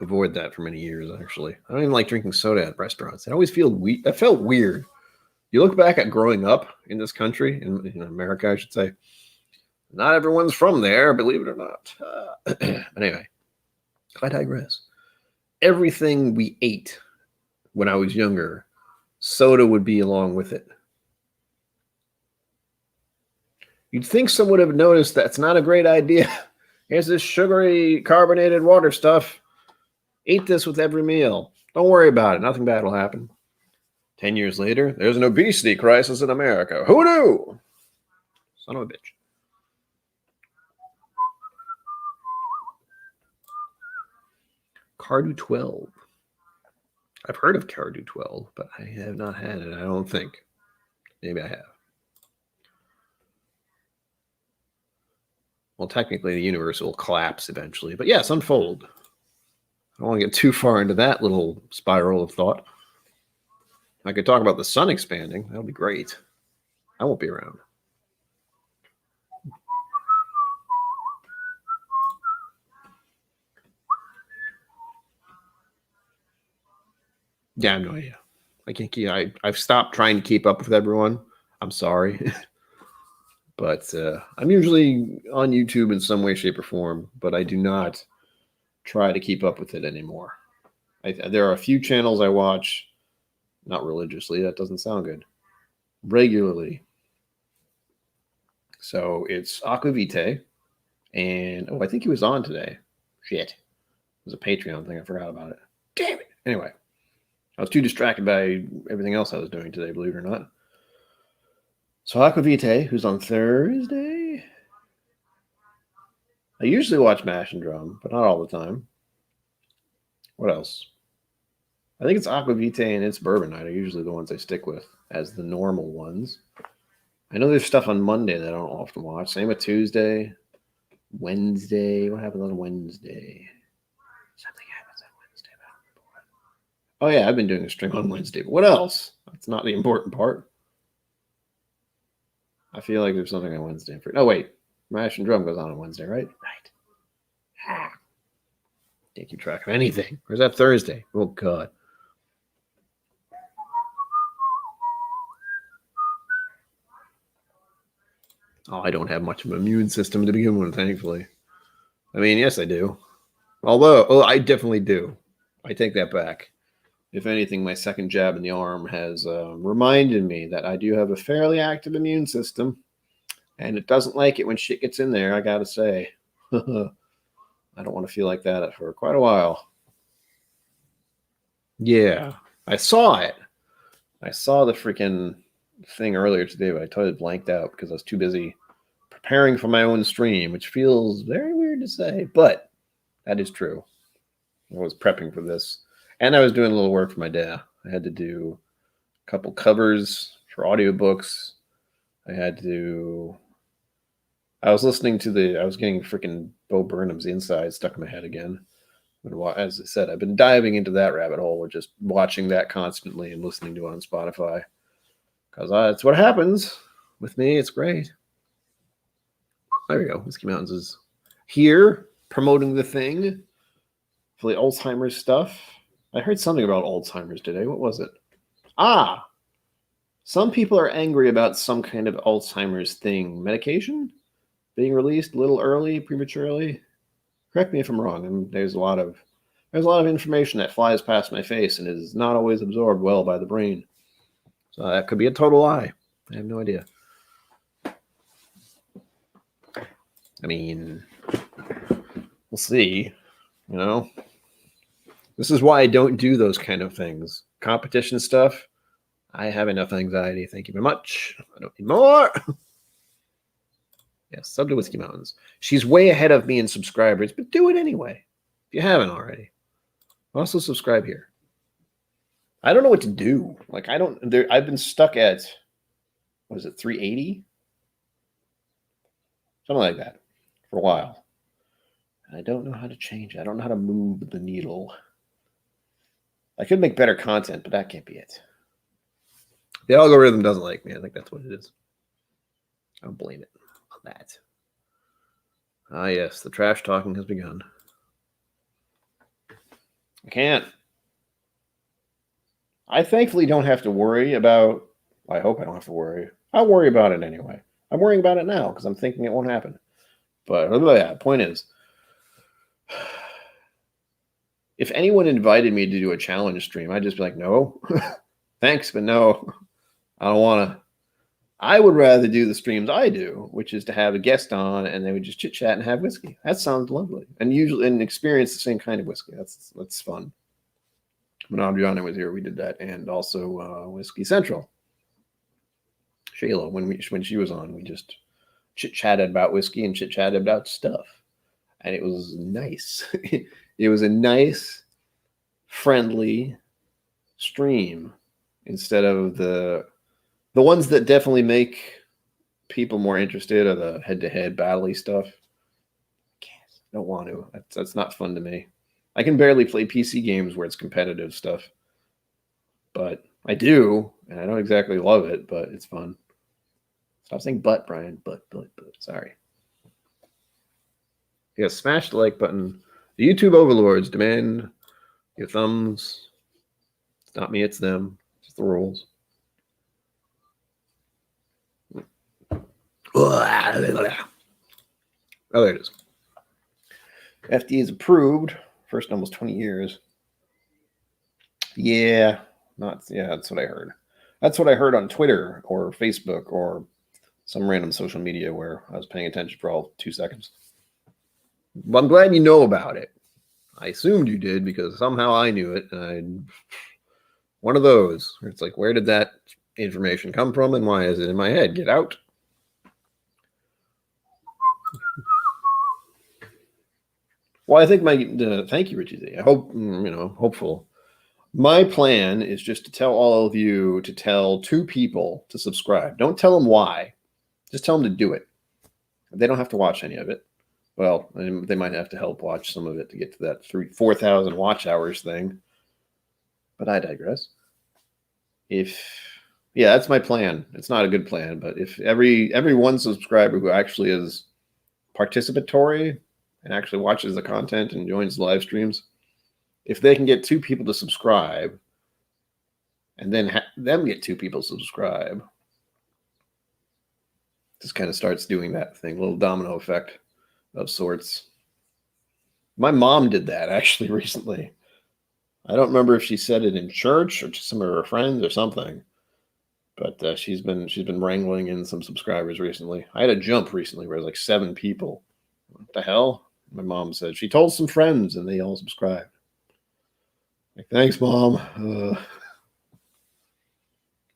avoid that for many years, actually. I don't even like drinking soda at restaurants. It always felt weird. You look back at growing up in this country, in America, I should say. Not everyone's from there, believe it or not. But anyway, I digress. Everything we ate when I was younger, soda would be along with it. You'd think someone would have noticed that's not a great idea. Here's this sugary carbonated water stuff. Eat this with every meal. Don't worry about it. Nothing bad will happen. 10 years later, there's an obesity crisis in America. Who knew? Son of a bitch. Cardu 12. I've heard of Cardu 12, but I have not had it, I don't think. Maybe I have. Well, technically, the universe will collapse eventually. But yes, unfold. I don't want to get too far into that little spiral of thought. I could talk about the sun expanding. That would be great. I won't be around. Yeah, I have no idea. I can't keep. I've stopped trying to keep up with everyone. I'm sorry. But I'm usually on YouTube in some way, shape, or form, but I do not try to keep up with it anymore. There are a few channels I watch, not religiously, that doesn't sound good, regularly. So it's Aquavite, and I think he was on today. Shit. It was a Patreon thing. I forgot about it. Damn it. Anyway, I was too distracted by everything else I was doing today, believe it or not. So Aquavite, who's on Thursday. I usually watch Mash and Drum, but not all the time. What else? I think it's Aquavite and It's Bourbon Night are usually the ones I stick with as the normal ones. I know there's stuff on Monday that I don't often watch. Same with Tuesday, Wednesday. What happens on Wednesday? Something happens on Wednesday. Oh, yeah, I've been doing a stream on Wednesday. But what else? That's not the important part. I feel like there's something on Wednesday. Oh, wait. Mash and Drum goes on Wednesday, right? Right. Can't keep track of anything. Where's that Thursday? Oh, God. Oh, I don't have much of an immune system to begin with, thankfully. I mean, yes, I do. Although, I definitely do. I take that back. If anything, my second jab in the arm has reminded me that I do have a fairly active immune system, and it doesn't like it when shit gets in there, I gotta say. I don't want to feel like that for quite a while. Yeah, I saw it. I saw the freaking thing earlier today, but I totally blanked out because I was too busy preparing for my own stream, which feels very weird to say, but that is true. I was prepping for this, and I was doing a little work for my dad. I had to do a couple covers for audiobooks. I had to I was listening to I was getting freaking Bo Burnham's Inside stuck in my head again. But as I said, I've been diving into that rabbit hole with just watching that constantly and listening to it on Spotify. Because that's what happens with me. It's great. There we go. Whiskey Mountains is here promoting the thing for the Alzheimer's stuff. I heard something about Alzheimer's today. What was it? Some people are angry about some kind of Alzheimer's thing. Medication being released a little early, prematurely. Correct me if I'm wrong. And there's a lot of information that flies past my face and is not always absorbed well by the brain. So that could be a total lie. I have no idea. I mean, we'll see. You know, this is why I don't do those kind of things. Competition stuff. I have enough anxiety. Thank you very much. I don't need more. Yes, sub to Whiskey Mountains. She's way ahead of me in subscribers, but do it anyway if you haven't already. Also subscribe here. I don't know what to do. Like I've been stuck at, what is it, 380? Something like that for a while. And I don't know how to change it. I don't know how to move the needle. I could make better content, but that can't be it. The algorithm doesn't like me. I think that's what it is. I don't blame it on that. Ah, yes, the trash talking has begun. I can't. I thankfully don't have to worry about, I hope I don't have to worry. I'll worry about it anyway. I'm worrying about it now because I'm thinking it won't happen. But yeah, point is, if anyone invited me to do a challenge stream, I'd just be like, no, thanks, but no, I don't want to. I would rather do the streams I do, which is to have a guest on and they would just chit chat and have whiskey. That sounds lovely. And usually and experience the same kind of whiskey. That's fun. When Adriana was here, we did that. And also Whiskey Central. Shayla, when she was on, we just chit chatted about whiskey and chit chatted about stuff. And it was nice. It was a nice, friendly stream instead of the ones that definitely make people more interested are the head-to-head battle-y stuff. I don't want to. That's not fun to me. I can barely play PC games where it's competitive stuff. But I do, and I don't exactly love it, but it's fun. Stop saying but, Brian. But. Sorry. Yeah, smash the like button. The YouTube overlords demand your thumbs. It's not me, it's them. It's the rules. Oh, there it is. FDA is approved. First in almost 20 years. Yeah, that's what I heard. That's what I heard on Twitter or Facebook or some random social media where I was paying attention for all 2 seconds. Well, I'm glad you know about it. I assumed you did because somehow I knew it. One of those where it's like, where did that information come from and why is it in my head? Get out. Well, I think thank you, Richie Z. I hope, hopeful. My plan is just to tell all of you to tell 2 people to subscribe. Don't tell them why. Just tell them to do it. They don't have to watch any of it. Well, they might have to help watch some of it to get to that 4,000 watch hours thing. But I digress. That's my plan. It's not a good plan, but if every one subscriber who actually is participatory and actually watches the content and joins the live streams, if they can get 2 people to subscribe and then them get 2 people to subscribe, just kind of starts doing that thing, a little domino effect of sorts. My mom did that actually recently. I don't remember if she said it in church or to some of her friends or something, but she's been wrangling in some subscribers recently. I had a jump recently where it was like 7 people. What the hell? My mom said she told some friends and they all subscribed. Like, thanks, Mom.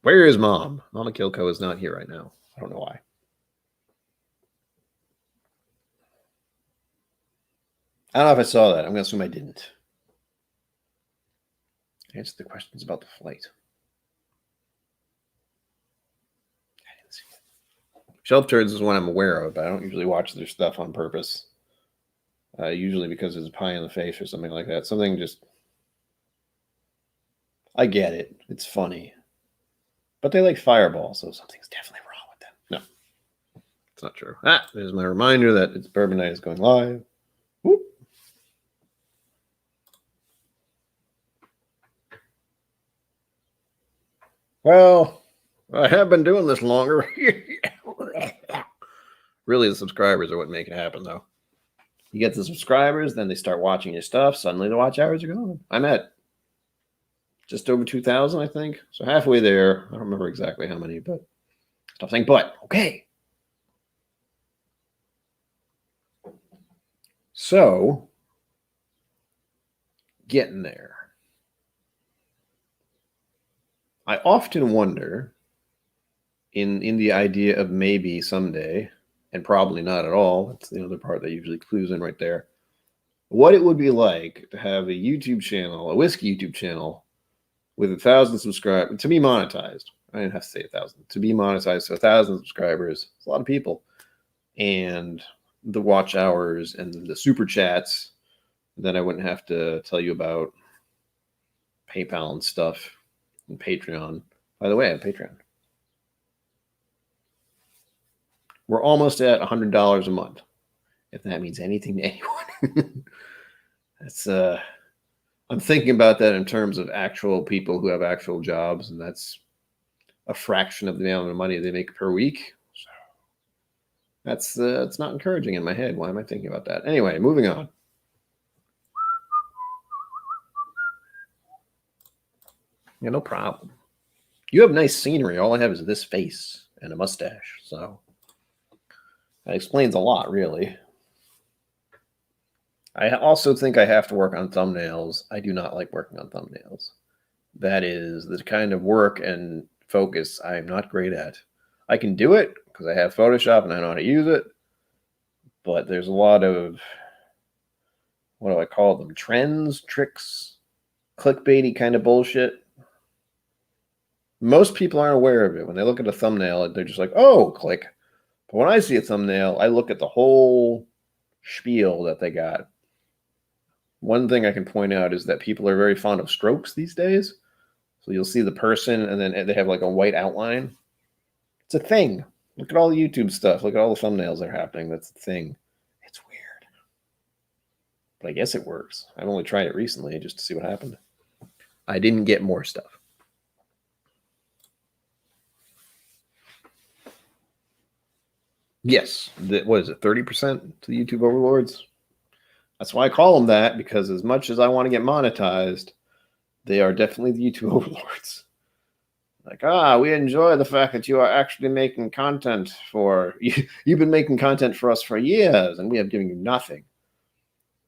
Where is Mom? Mama KillCo is not here right now. I don't know why. I don't know if I saw that. I'm going to assume I didn't. Answer the questions about the flight. I didn't see it. Shelf turds is one I'm aware of, but I don't usually watch their stuff on purpose. Usually because it's a pie in the face or something like that. Something just... I get it. It's funny. But they like Fireball, so something's definitely wrong with them. No, it's not true. There's my reminder that it's Bourbon Night is going live. Whoop. Well, I have been doing this longer. Really, the subscribers are what make it happen, though. You get the subscribers, then they start watching your stuff. Suddenly, the watch hours are gone. I'm at just over 2,000, I think. So halfway there. I don't remember exactly how many, but stop saying but. Okay. So, getting there. I often wonder, in the idea of maybe someday, and probably not at all, that's the other part that usually clues in right there, what it would be like to have a YouTube channel, a whiskey YouTube channel, with 1,000 subscribers, to be monetized. I didn't have to say 1,000. To be monetized, so 1,000 subscribers. It's a lot of people. And the watch hours and the super chats, then I wouldn't have to tell you about PayPal and stuff and Patreon. By the way, I have Patreon. We're almost at $100 a month, if that means anything to anyone. That's I'm thinking about that in terms of actual people who have actual jobs, and that's a fraction of the amount of money they make per week. So that's it's not encouraging in my head. Why am I thinking about that? Anyway, moving on. Yeah, no problem. You have nice scenery. All I have is this face and a mustache, so that explains a lot, really. I also think I have to work on thumbnails. I do not like working on thumbnails. That is the kind of work and focus I am not great at. I can do it because I have Photoshop and I know how to use it, but there's a lot of, what do I call them? Trends, tricks, clickbaity kind of bullshit. Most people aren't aware of it. When they look at a thumbnail, they're just like, oh, click. But when I see a thumbnail, I look at the whole spiel that they got. One thing I can point out is that people are very fond of strokes these days. So you'll see the person and then they have like a white outline. It's a thing. Look at all the YouTube stuff. Look at all the thumbnails that are happening. That's the thing. It's weird. But I guess it works. I've only tried it recently just to see what happened. I didn't get more stuff. Yes. What is it? 30% to the YouTube overlords? That's why I call them that, because as much as I want to get monetized, they are definitely the YouTube overlords. Like, we enjoy the fact that you are actually making content for... You've been making content for us for years, and we have given you nothing.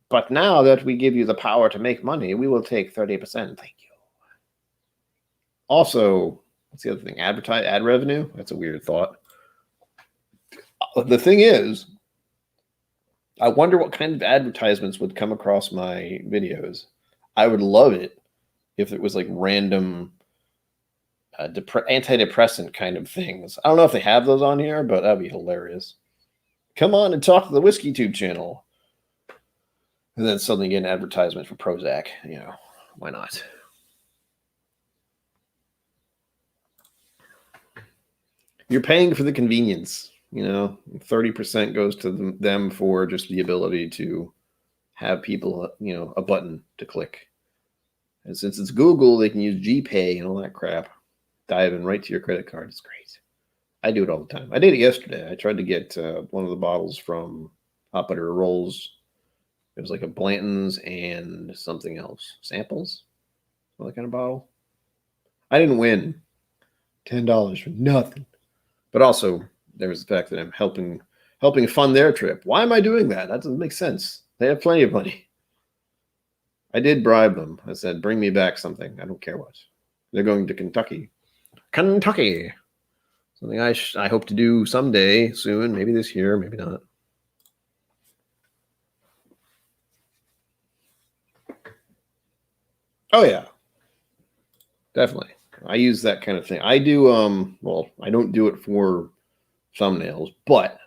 But now that we give you the power to make money, we will take 30%. Thank you. Also, what's the other thing? Ad revenue? That's a weird thought. The thing is, I wonder what kind of advertisements would come across my videos. I would love it if it was like random antidepressant kind of things. I don't know if they have those on here, but that'd be hilarious. Come on and talk to the Whiskey Tube channel. And then suddenly get an advertisement for Prozac. You know, why not? You're paying for the convenience. You know, 30% goes to them for just the ability to have people, you know, a button to click. And since it's Google, they can use GPay and all that crap. Dive in right to your credit card. It's great. I do it all the time. I did it yesterday. I tried to get one of the bottles from Hot Butter Rolls. It was like a Blanton's and something else. Samples? What kind of bottle? I didn't win. $10 for nothing. But also, there was the fact that I'm helping fund their trip. Why am I doing that? That doesn't make sense. They have plenty of money. I did bribe them. I said, bring me back something. I don't care what. They're going to Kentucky. Kentucky. Something I hope to do someday soon. Maybe this year, maybe not. Oh, yeah. Definitely. I use that kind of thing. I do, well, I don't do it for thumbnails, but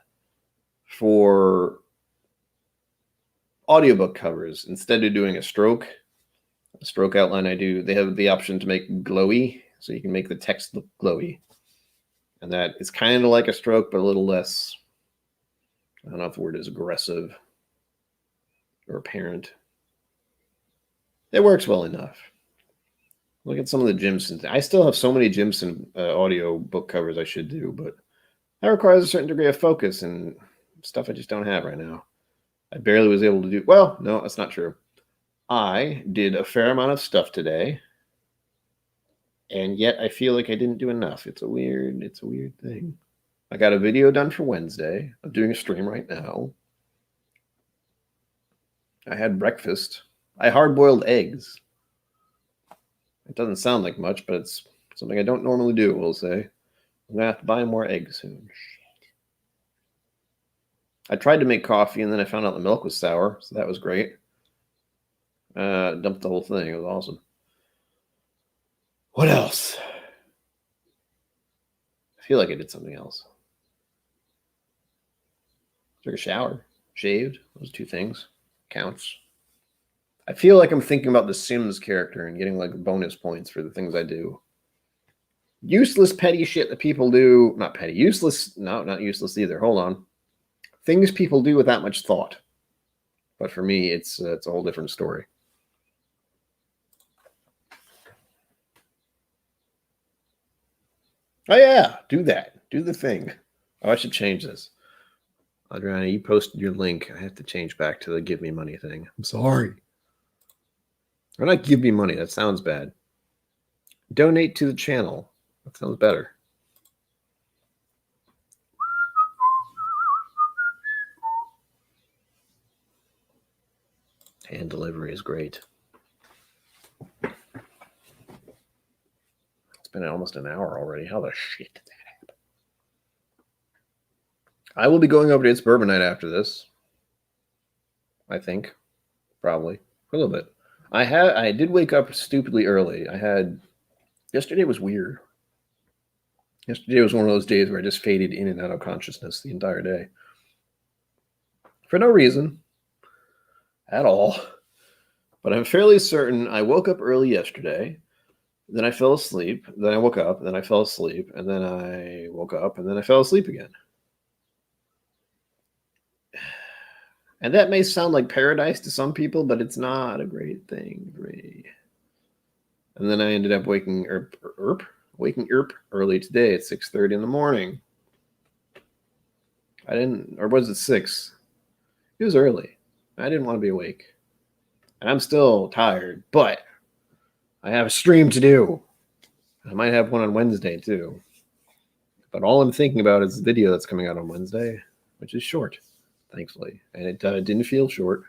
for audiobook covers, instead of doing a stroke outline they have the option to make glowy, so you can make the text look glowy. And that is kind of like a stroke, but a little less, I don't know if the word is aggressive or apparent. It works well enough. Look at some of the Jimson. I still have so many Jimson audio book covers I should do, but that requires a certain degree of focus and stuff I just don't have right now. I barely was able to do. Well, no, that's not true. I did a fair amount of stuff today, and yet I feel like I didn't do enough. It's a weird thing. I got a video done for Wednesday. I'm doing a stream right now. I had breakfast. I hard-boiled eggs. It doesn't sound like much, but it's something I don't normally do, we'll say. I'm going to have to buy more eggs soon. Shit. I tried to make coffee, and then I found out the milk was sour, so that was great. Dumped the whole thing. It was awesome. What else? I feel like I did something else. Took a shower. Shaved. Those two things. Counts. I feel like I'm thinking about the Sims character and getting like bonus points for the things I do. Useless petty shit that people do. Not petty. Useless. No, not useless either. Hold on. Things people do without much thought. But for me, it's a whole different story. Oh, yeah. Do that. Do the thing. Oh, I should change this. Adriana, you posted your link. I have to change back to the give me money thing. I'm sorry. Or not give me money. That sounds bad. Donate to the channel. That sounds better. Hand delivery is great. It's been almost an hour already. How the shit did that happen? I will be going over to It's Bourbon Night after this. I think. Probably. For a little bit. I did wake up stupidly early. Yesterday was weird. Yesterday was one of those days where I just faded in and out of consciousness the entire day. For no reason. At all. But I'm fairly certain I woke up early yesterday. Then I fell asleep. Then I woke up. Then I fell asleep. And then I woke up. And then I fell asleep again. And that may sound like paradise to some people, but it's not a great thing for me. And then I ended up waking early today at 6:30 in the morning. Or was it 6? It was early. I didn't want to be awake. And I'm still tired, but I have a stream to do. I might have one on Wednesday too. But all I'm thinking about is the video that's coming out on Wednesday, which is short. Thankfully. And it didn't feel short.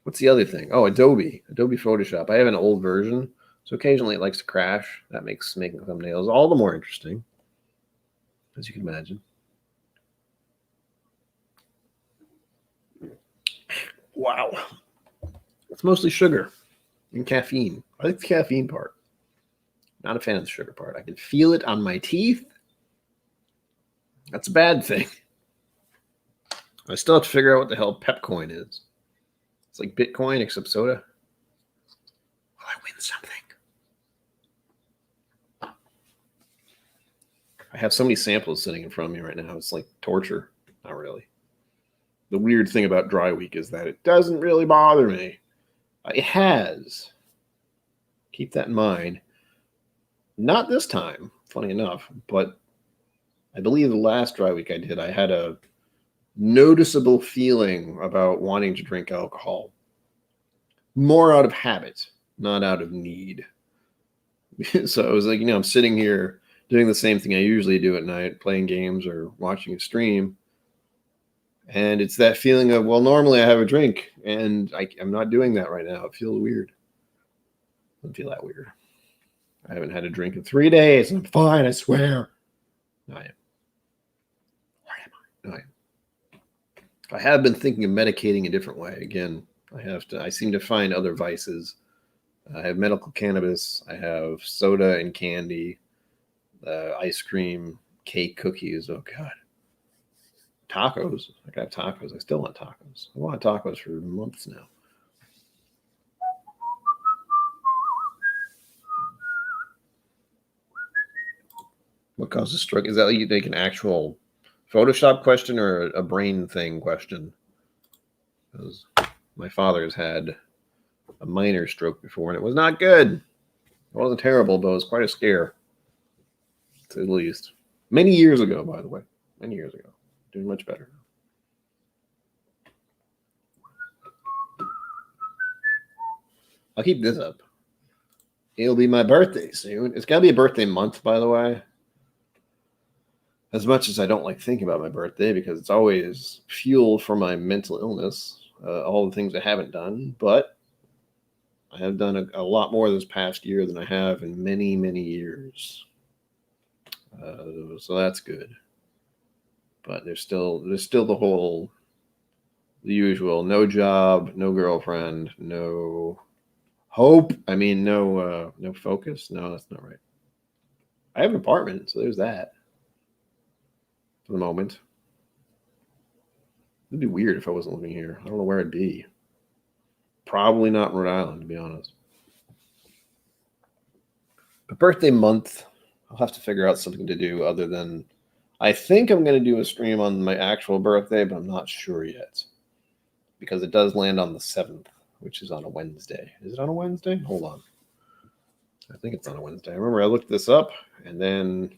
What's the other thing? Oh, Adobe Photoshop. I have an old version, so occasionally it likes to crash. That makes making thumbnails all the more interesting, as you can imagine. Wow. It's mostly sugar and caffeine. I like the caffeine part. Not a fan of the sugar part. I can feel it on my teeth. That's a bad thing. I still have to figure out what the hell Pepcoin is. It's like Bitcoin except soda. Will I win something? I have so many samples sitting in front of me right now. It's like torture. Not really. The weird thing about dry week is that it doesn't really bother me. It has. Keep that in mind. Not this time, funny enough, but I believe the last dry week I did, I had a noticeable feeling about wanting to drink alcohol. More out of habit, not out of need. So I was like, I'm sitting here doing the same thing I usually do at night, playing games or watching a stream. And it's that feeling of, well, normally I have a drink, and I'm not doing that right now. It feels weird. It doesn't feel that weird. I haven't had a drink in 3 days. I'm fine, I swear. No, I am. Where am I? No, I am. I have been thinking of medicating a different way. Again, I seem to find other vices. I have medical cannabis. I have soda and candy, ice cream, cake, cookies. Oh God, tacos. I got tacos. I still want tacos. I want tacos for months now. What causes stroke? Is that like an actual Photoshop question or a brain thing question? Because my father's had a minor stroke before, and it was not good. It wasn't terrible, but it was quite a scare, to the least. Many years ago, by the way. Many years ago. Doing much better. I'll keep this up. It'll be my birthday soon. It's got to be a birthday month, by the way. As much as I don't like thinking about my birthday because it's always fuel for my mental illness, all the things I haven't done. But I have done a lot more this past year than I have in many, many years. So that's good. But there's still the usual: no job, no girlfriend, no hope. I mean, no focus. No, that's not right. I have an apartment, so there's that. For the moment, it'd be weird if I wasn't living here. I don't know where I'd be. Probably not in Rhode Island, to be honest. But birthday month, I'll have to figure out something to do other than. I think I'm going to do a stream on my actual birthday, but I'm not sure yet because it does land on the 7th, which is on a Wednesday. Is it on a Wednesday? Hold on. I think it's on a Wednesday. I remember I looked this up and then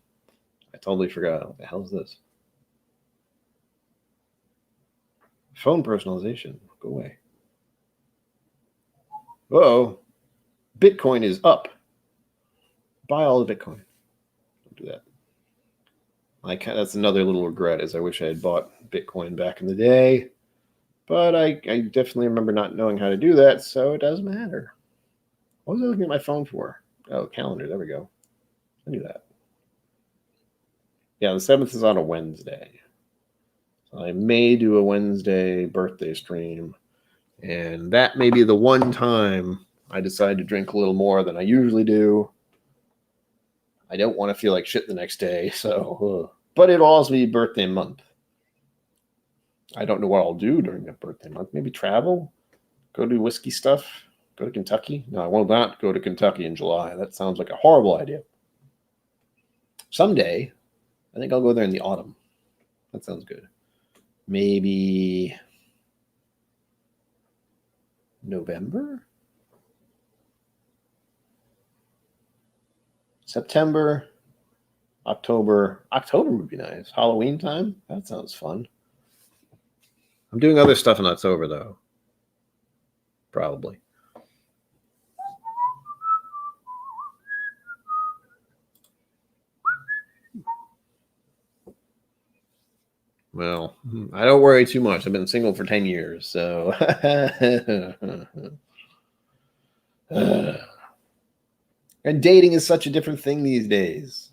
I totally forgot. What the hell is this? Phone personalization. Go away. Uh-oh. Bitcoin is up. Buy all the Bitcoin. Don't do that. That's another little regret is I wish I had bought Bitcoin back in the day. But I definitely remember not knowing how to do that, so it does matter. What was I looking at my phone for? Oh, calendar. There we go. I knew that. Yeah, the 7th is on a Wednesday. So I may do a Wednesday birthday stream. And that may be the one time I decide to drink a little more than I usually do. I don't want to feel like shit the next day. So, but it'll also be birthday month. I don't know what I'll do during that birthday month. Maybe travel, go do whiskey stuff, go to Kentucky. No, I will not go to Kentucky in July. That sounds like a horrible idea. Someday, I think I'll go there in the autumn. That sounds good. Maybe November? September, October. October would be nice. Halloween time? That sounds fun. I'm doing other stuff in October, though. Probably. Well, I don't worry too much. I've been single for 10 years, so. And dating is such a different thing these days.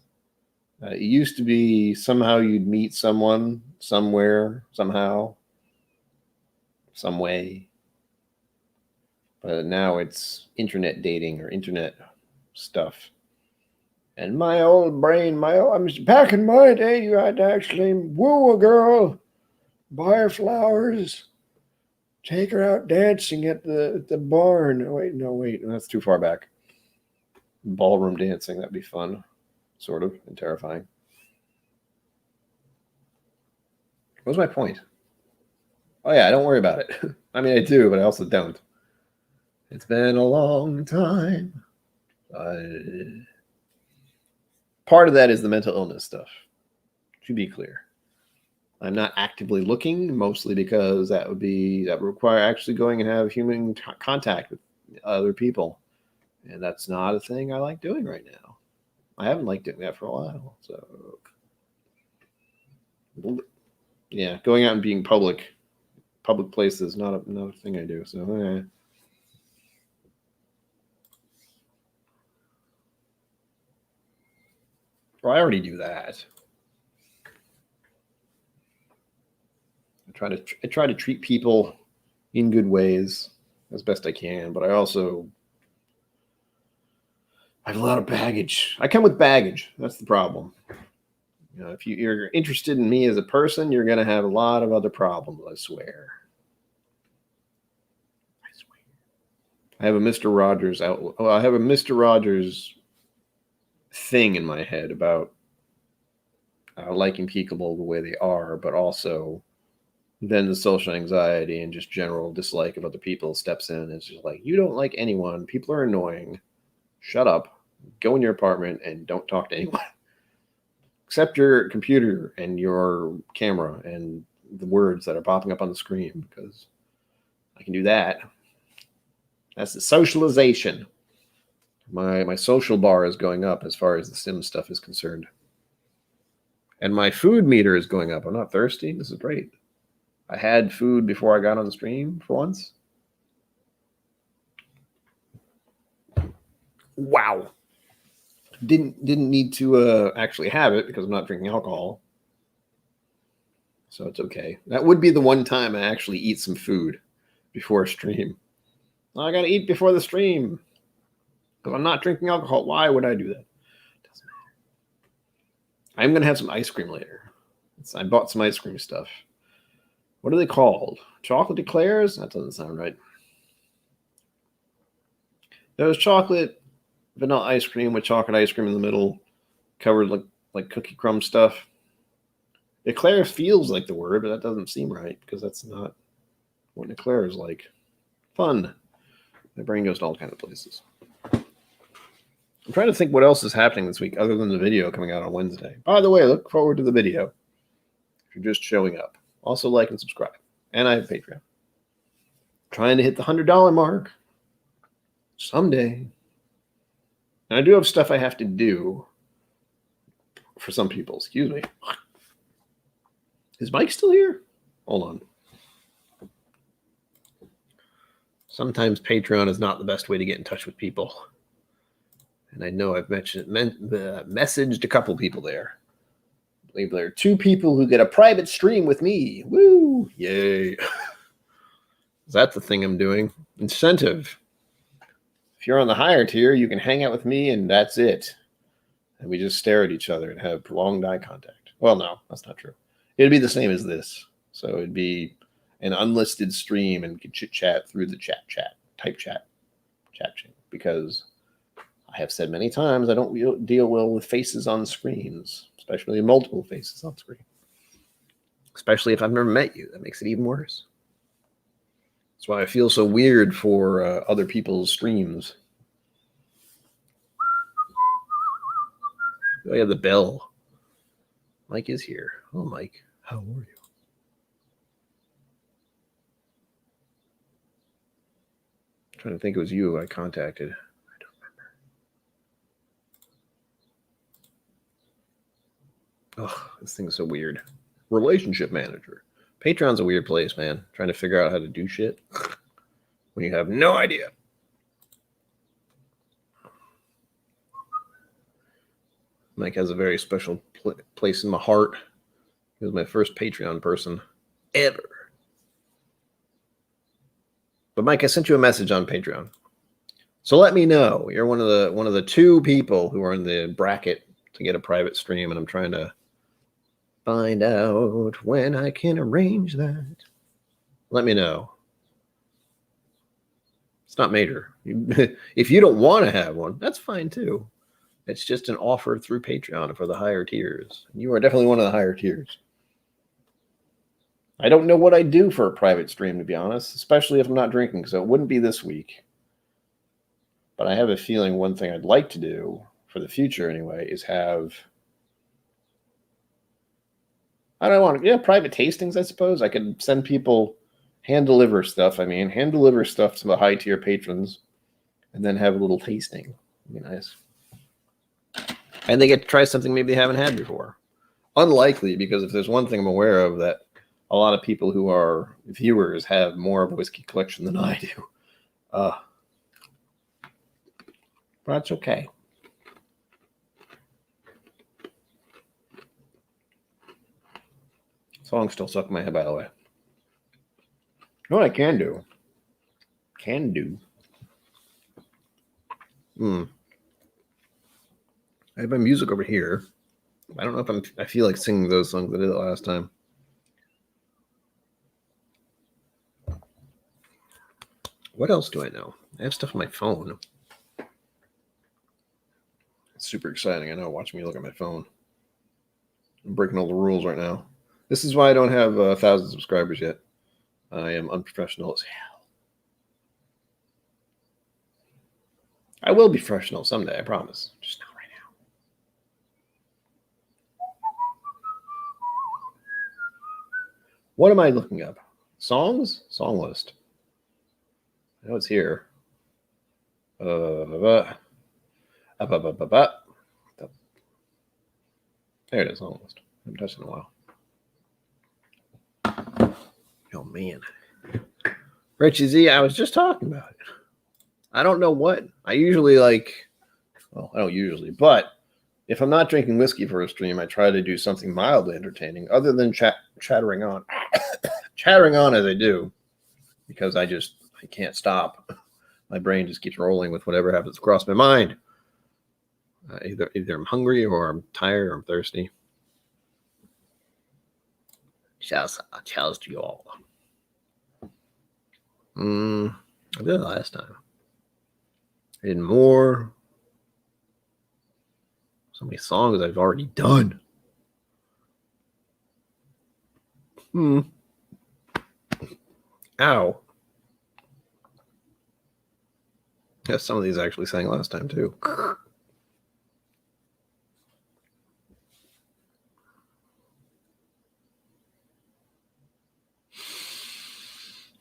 It used to be somehow you'd meet someone somewhere, somehow, some way. But now it's internet dating or internet stuff. And my old brain, back in my day, you had to actually woo a girl, buy her flowers, take her out dancing at the barn. Wait, that's too far back. Ballroom dancing, that'd be fun, sort of, and terrifying. What was my point? Oh yeah, I don't worry about it. I mean, I do, but I also don't. It's been a long time. Part of that is the mental illness stuff, to be clear. I'm not actively looking, mostly because that would require actually going and have human contact with other people. And that's not a thing I like doing right now. I haven't liked doing that for a while. So, yeah, going out and being public places, not a thing I do. So, Well, I already do that. I try to treat people in good ways as best I can, but I have a lot of baggage. I come with baggage. That's the problem. If you're interested in me as a person, you're going to have a lot of other problems, I swear. I have a Mr. Rogers I have a Mr. Rogers thing in my head about liking people the way they are, but also then the social anxiety and just general dislike of other people steps in. It's just like, you don't like anyone. People are annoying. Shut up. Go in your apartment and don't talk to anyone. Except your computer and your camera and the words that are popping up on the screen, because I can do that. That's the socialization. My social bar is going up as far as the sim stuff is concerned. And my food meter is going up. I'm not thirsty. This is great. I had food before I got on the stream for once. Wow. Didn't need to actually have it because I'm not drinking alcohol. So it's okay. That would be the one time I actually eat some food before a stream. I got to eat before the stream because I'm not drinking alcohol. Why would I do that? Doesn't matter. I'm going to have some ice cream later. I bought some ice cream stuff. What are they called? Chocolate eclairs? That doesn't sound right. There's chocolate vanilla ice cream with chocolate ice cream in the middle, covered like cookie crumb stuff. Eclair feels like the word, but that doesn't seem right because that's not what an eclair is like. Fun. My brain goes to all kinds of places. I'm trying to think what else is happening this week other than the video coming out on Wednesday. By the way, look forward to the video if you're just showing up. Also like and subscribe. And I have Patreon. Trying to hit the $100 mark someday. And I do have stuff I have to do for some people. Excuse me. Is Mike still here? Hold on. Sometimes Patreon is not the best way to get in touch with people. And I know I've messaged a couple people there. I believe there are 2 people who get a private stream with me. Woo! Yay. Is that the thing I'm doing? Incentive. If you're on the higher tier, you can hang out with me and that's it. And we just stare at each other and have prolonged eye contact. Well, no, that's not true. It'd be the same as this. So it'd be an unlisted stream and chit chat through the chat, type chat. Because I have said many times I don't deal well with faces on screens, especially multiple faces on screen. Especially if I've never met you. That makes it even worse. That's why I feel so weird for other people's streams. Oh, yeah, the bell. Mike is here. Oh, Mike, how are you? I'm trying to think it was you I contacted. I don't remember. Oh, this thing's so weird. Relationship manager. Patreon's a weird place, man. Trying to figure out how to do shit when you have no idea. Mike has a very special place in my heart. He was my first Patreon person ever. But Mike, I sent you a message on Patreon. So let me know. You're one of the 2 people who are in the bracket to get a private stream, and I'm trying to find out when I can arrange that. Let me know. It's not major. If you don't want to have one, that's fine too. It's just an offer through Patreon for the higher tiers. You are definitely one of the higher tiers. I don't know what I'd do for a private stream, to be honest, especially if I'm not drinking, so it wouldn't be this week. But I have a feeling one thing I'd like to do for the future anyway is have, I don't want to, private tastings, I suppose. I could send people hand deliver stuff to the high tier patrons and then have a little tasting. It'd be nice. And they get to try something maybe they haven't had before. Unlikely, because if there's one thing I'm aware of, that a lot of people who are viewers have more of a whiskey collection than I do. But that's okay. Song's still stuck in my head, by the way. You know what I can do? I have my music over here. I don't know if I feel like singing those songs I did it last time. What else do I know? I have stuff on my phone. It's super exciting. I know. Watching me look at my phone. I'm breaking all the rules right now. This is why I don't have 1,000 subscribers yet. I am unprofessional as hell. I will be professional someday, I promise. Just not right now. What am I looking up? Songs? Song list. I know it's here. There it is, song list. I haven't touched it in a while. Oh, man. Richie Z, I was just talking about it. I don't know what. I usually well, I don't usually, but if I'm not drinking whiskey for a stream, I try to do something mildly entertaining other than chattering on. Chattering on as I do, because I can't stop. My brain just keeps rolling with whatever happens across my mind. Either I'm hungry or I'm tired or I'm thirsty. Shouts to you all. I did it last time. I did more. So many songs I've already done. Ow. Yeah, some of these I actually sang last time too.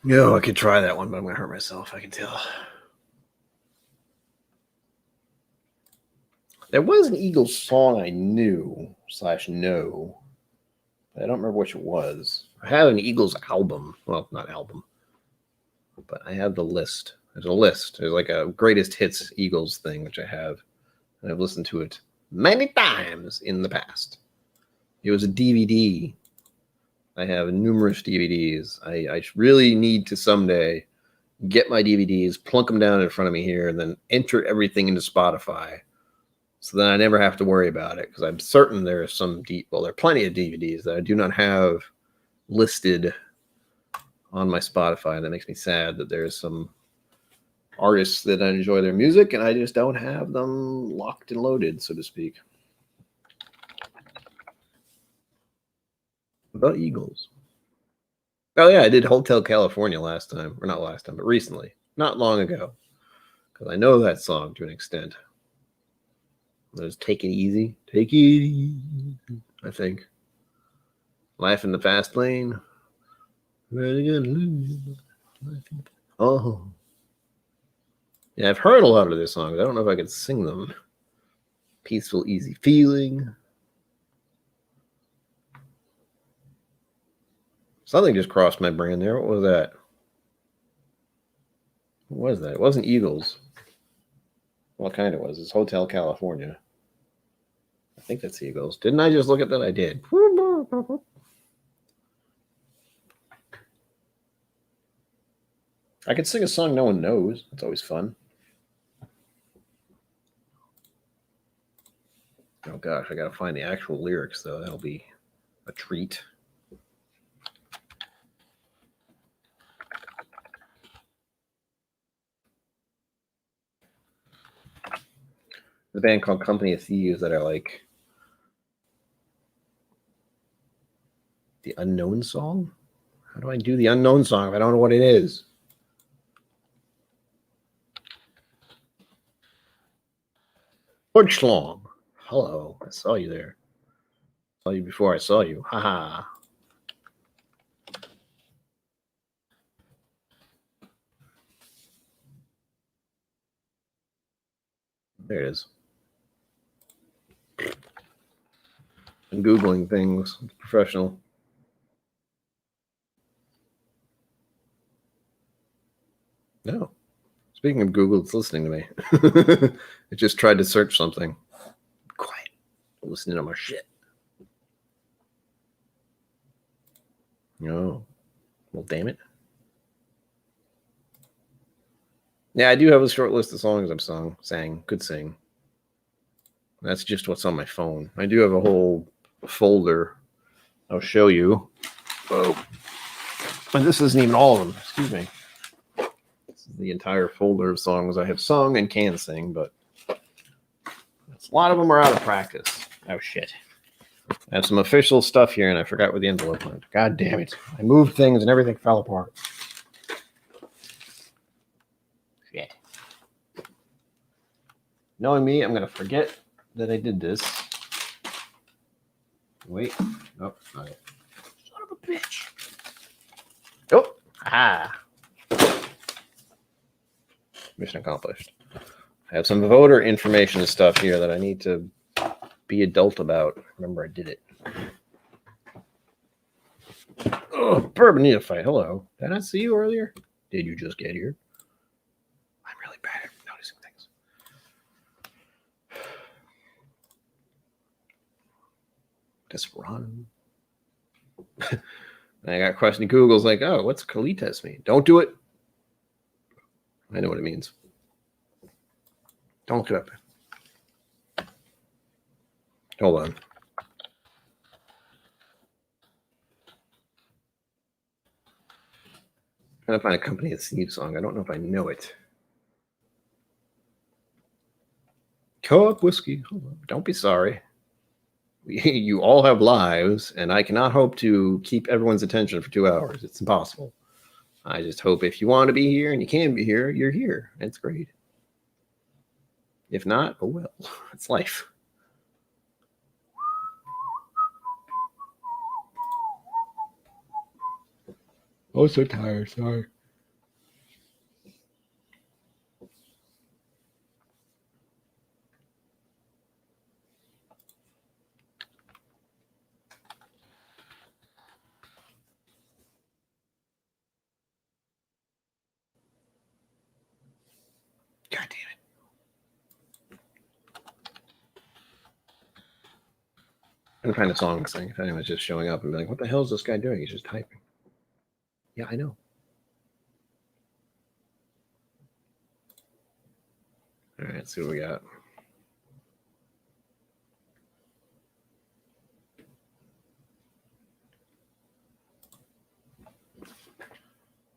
No, I could try that one, but I'm going to hurt myself, I can tell. There was an Eagles song I knew / know, but I don't remember which it was. I have an Eagles album. Well, not album, but I have the list. There's a list. There's like a greatest hits Eagles thing, which I have. And I've listened to it many times in the past. It was a DVD. I have numerous DVDs. I really need to someday get my DVDs, plunk them down in front of me here, and then enter everything into Spotify. So then I never have to worry about it, because I'm certain there are there are plenty of DVDs that I do not have listed on my Spotify. And that makes me sad that there's some artists that I enjoy their music and I just don't have them locked and loaded, so to speak. About Eagles. Oh yeah, I did Hotel California last time, or not last time, but recently, not long ago, because I know that song to an extent. There's Take It Easy. Take it easy, I think. Life in the Fast Lane. Oh. Yeah, I've heard a lot of their songs. I don't know if I could sing them. Peaceful, Easy Feeling. Something just crossed my brain there. What was that? What was that? It wasn't Eagles. What kind it was? It's Hotel California. I think that's Eagles. Didn't I just look at that? I did. I could sing a song no one knows. It's always fun. Oh gosh, I gotta find the actual lyrics though. That'll be a treat. The band called Company of Thieves that are like the unknown song. How do I do the unknown song if I don't know what it is? Torchlong. Hello, I saw you there. I saw you before I saw you. Haha. There it is. I'm Googling things. It's professional. No. Speaking of Google, it's listening to me. It just tried to search something. Quiet. I'm listening to my shit. No. Well, damn it. Yeah, I do have a short list of songs I've could sing. That's just what's on my phone. I do have a whole folder. I'll show you. Oh, and this isn't even all of them. Excuse me. This is the entire folder of songs I have sung and can sing, but a lot of them are out of practice. Oh, shit. I have some official stuff here, and I forgot where the envelope went. God damn it. I moved things, and everything fell apart. Shit. Knowing me, I'm going to forget that I did this. Wait. Nope, not it. Son of a bitch. Oh. Ah. Mission accomplished. I have some voter information stuff here that I need to be adult about. Remember, I did it. Oh, Bourbon Neophyte. Hello. Did I not see you earlier? Did you just get here? I'm really bad at noticing things. Just run. I got question. Google's like, oh, what's Kalitas mean? Don't do it. I know what it means. Don't look it up. Hold on. I'm trying to find a company that's theme song. I don't know if I know it. Co-op whiskey. Hold on. Don't be sorry. You all have lives, and I cannot hope to keep everyone's attention for 2 hours. It's impossible. I just hope if you want to be here and you can be here, you're here. It's great. If not, oh well. It's life. Oh, so tired. Sorry. God damn it. I'm trying to song this thing. If anyone's just showing up and be like, what the hell is this guy doing? He's just typing. Yeah, I know. All right, let's see what we got.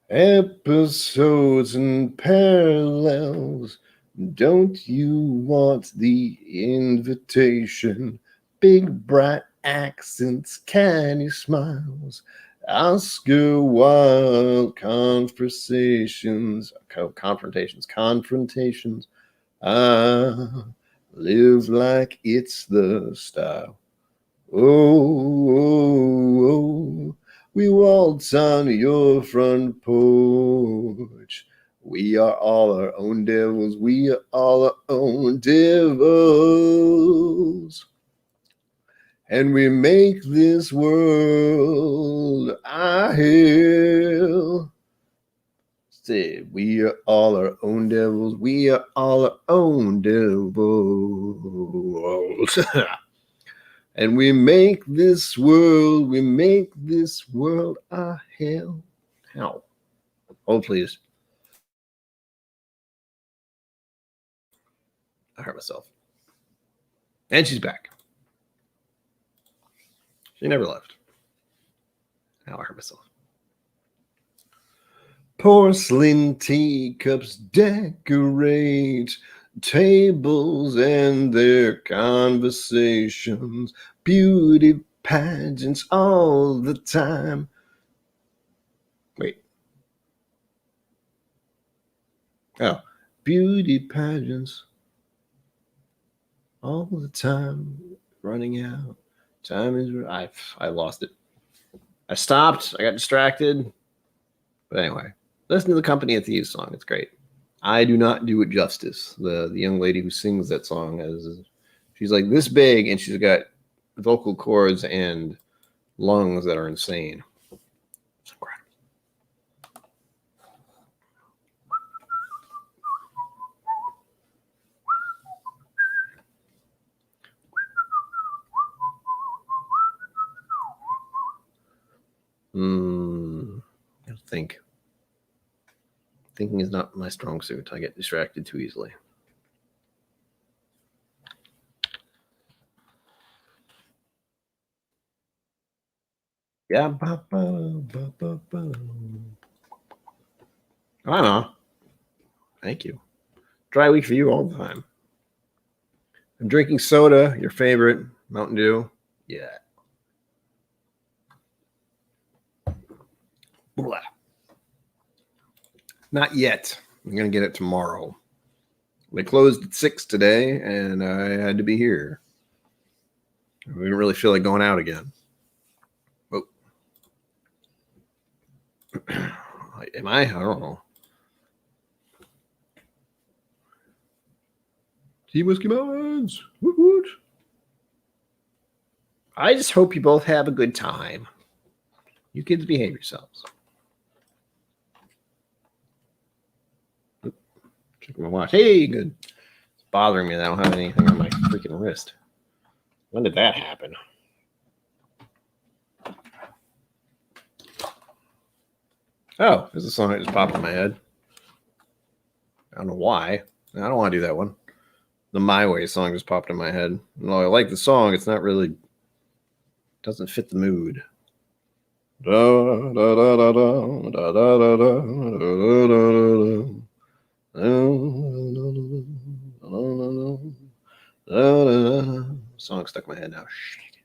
Episodes and parallels. Don't you want the invitation? Big bright accents, canny smiles, Oscar Wilde confrontations. I live like it's the style. Oh, we waltz on your front porch. We are all our own devils. We are all our own devils. And we make this world our hell. Say, we are all our own devils. We are all our own devils. And we make this world our hell. Hell. Oh, please. I hurt myself. And she's back. She never left. Now I hurt myself. Porcelain teacups decorate tables and their conversations. Beauty pageants all the time. Wait. Oh, beauty pageants all the time. Running out. Time is. I lost it. I stopped. I got distracted. But anyway, listen to the Company of Thieves song. It's great. I do not do it justice. The young lady who sings that song she's like this big and she's got vocal cords and lungs that are insane. It's incredible. I think. Thinking is not my strong suit. I get distracted too easily. Yeah. I don't know. Thank you. Dry week for you all the time. I'm drinking soda, your favorite, Mountain Dew. Yeah. Blah. Not yet. I'm going to get it tomorrow. They closed at 6 today, and I had to be here. We didn't really feel like going out again. Oh. Am I? I don't know. Team Whiskey Mountains. Woot woot. I just hope you both have a good time. You kids behave yourselves. Check my watch. Hey, good. It's bothering me that I don't have anything on my freaking wrist. When did that happen? Oh, there's a song that just popped in my head. I don't know why. I don't want to do that one. The My Way song just popped in my head. Although I like the song, it's not really, doesn't fit the mood. Da, da, da, da, da, da, da, da, da, song stuck in my head now. Shit.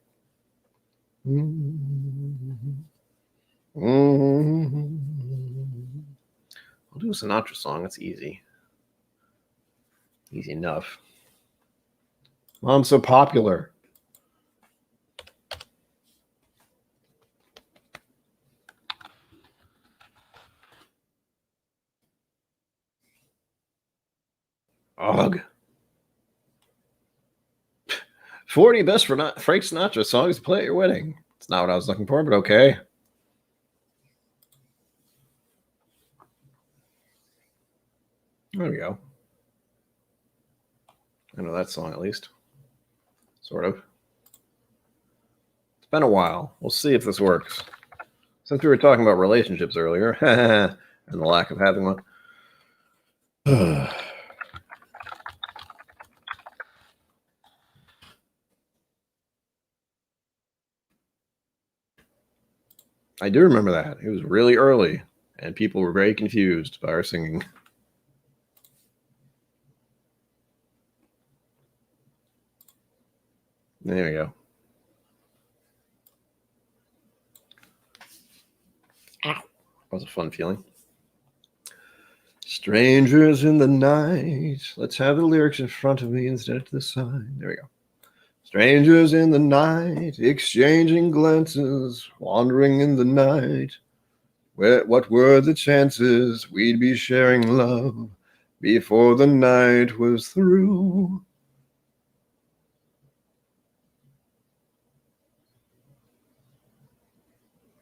I'll do a Sinatra song. It's easy. Easy enough. Mom's so popular. Ugh. 40 best for not Frank Sinatra songs to play at your wedding. It's not what I was looking for, but okay. There we go. I know that song at least. Sort of. It's been a while. We'll see if this works. Since we were talking about relationships earlier and the lack of having one. I do remember that. It was really early, and people were very confused by our singing. There we go. Ow. That was a fun feeling. Strangers in the night. Let's have the lyrics in front of me instead of to the side. There we go. Strangers in the night, exchanging glances, wandering in the night. What were the chances we'd be sharing love before the night was through?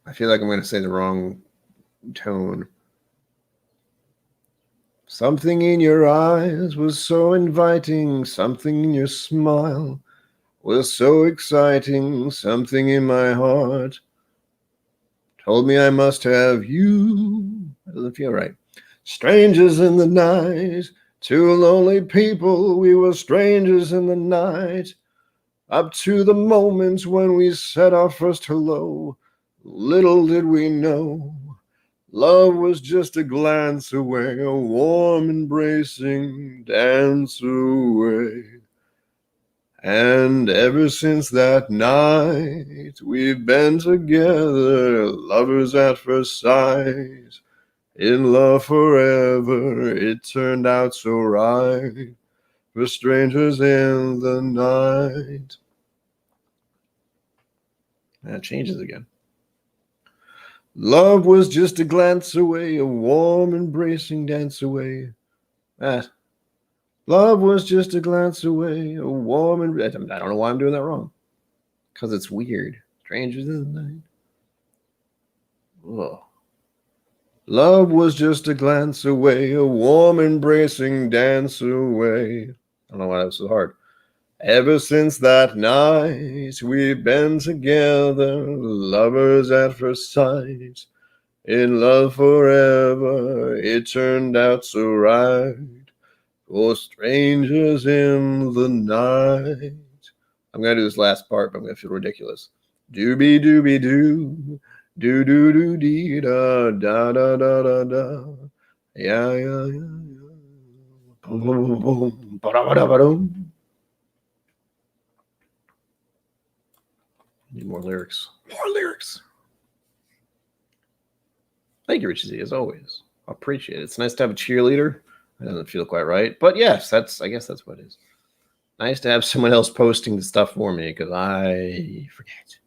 I feel like I'm going to say the wrong tone. Something in your eyes was so inviting, something in your smile was so exciting, something in my heart told me I must have you. That doesn't feel right. Strangers in the night, two lonely people, we were strangers in the night. Up to the moment when we said our first hello, little did we know, love was just a glance away, a warm embracing dance away. And ever since that night, we've been together, lovers at first sight, in love forever. It turned out so right, we're strangers in the night. That changes again. Love was just a glance away, a warm embracing dance away. That. Love was just a glance away, a warm and... I don't know why I'm doing that wrong. Because it's weird. Strangers in the night. Ugh. Love was just a glance away, a warm embracing dance away. I don't know why that was so hard. Ever since that night, we've been together, lovers at first sight, in love forever. It turned out so right, for strangers in the night. I'm going to do this last part, but I'm going to feel ridiculous. Doobie doobie doo. Do do do dee da da da da da da. Yeah, yeah, yeah, yeah. Boom, boom, boom, boom. Ba-da-ba-da-ba-dum. Need more lyrics. More lyrics. Thank you, Richie Z, as always. I appreciate it. It's nice to have a cheerleader. It doesn't feel quite right. But yes, I guess that's what it is. Nice to have someone else posting the stuff for me because I forget.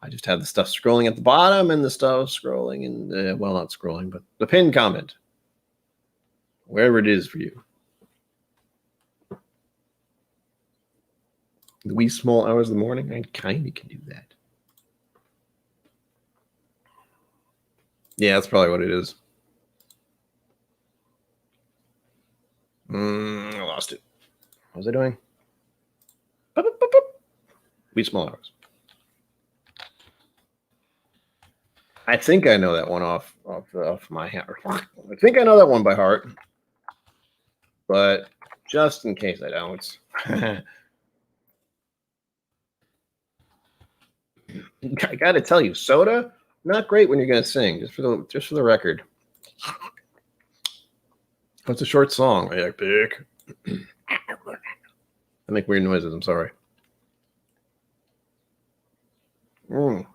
I just have the stuff scrolling at the bottom and the stuff scrolling and, well, not scrolling, but the pinned comment. Wherever it is for you. The wee small hours of the morning, I kind of can do that. Yeah, that's probably what it is. I lost it. What was I doing? Boop, boop, boop, boop. Wee small hours. I think I know that one off my heart. I think I know that one by heart. But just in case I don't. I gotta tell you, soda, not great when you're gonna sing, just for the record. It's a short song. I pick. I make weird noises, I'm sorry. Oh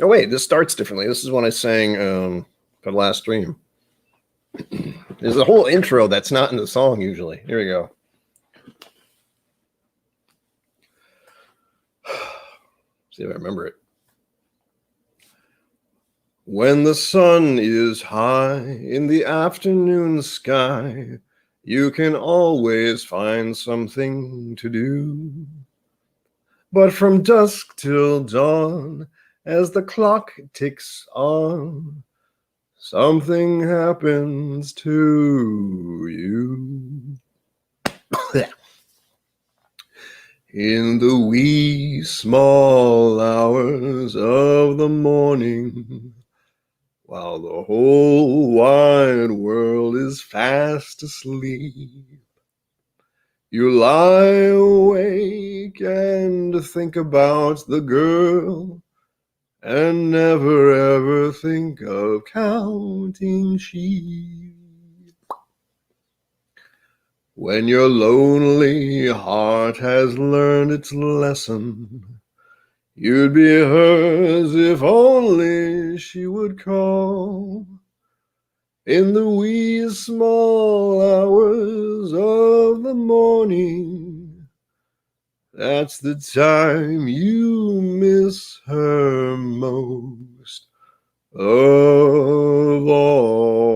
wait, this starts differently. This is when I sang for the last stream. There's a whole intro that's not in the song usually. Here we go. See if I remember it. When the sun is high in the afternoon sky, you can always find something to do. But from dusk till dawn, as the clock ticks on, something happens to you. In the wee small hours of the morning, while the whole wide world is fast asleep, you lie awake and think about the girl and never ever think of counting sheep. When your lonely heart has learned its lesson, you'd be hers if only she would call. In the wee small hours of the morning, that's the time you miss her most of all.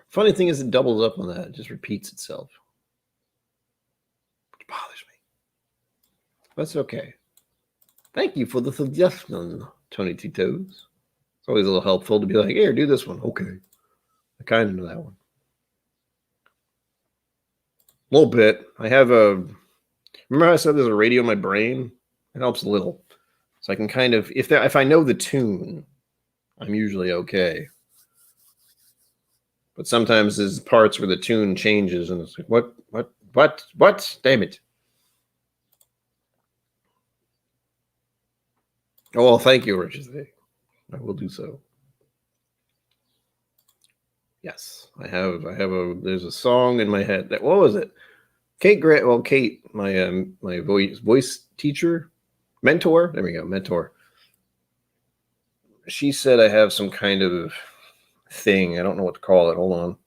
Funny thing is, it doubles up on that. It just repeats itself, which bothers me. That's okay. Thank you for the suggestion, Tony Tito's. It's always a little helpful to be like, here, do this one. Okay. I kind of know that one. A little bit. I have a... Remember how I said there's a radio in my brain? It helps a little. So I can kind of... If I know the tune, I'm usually okay. But sometimes there's parts where the tune changes and it's like, what? Damn it. Oh, well, thank you, Richard. I will do so. Yes, there's a song in my head what was it? Kate, my voice teacher, mentor. There we go, mentor. She said I have some kind of thing. I don't know what to call it. Hold on.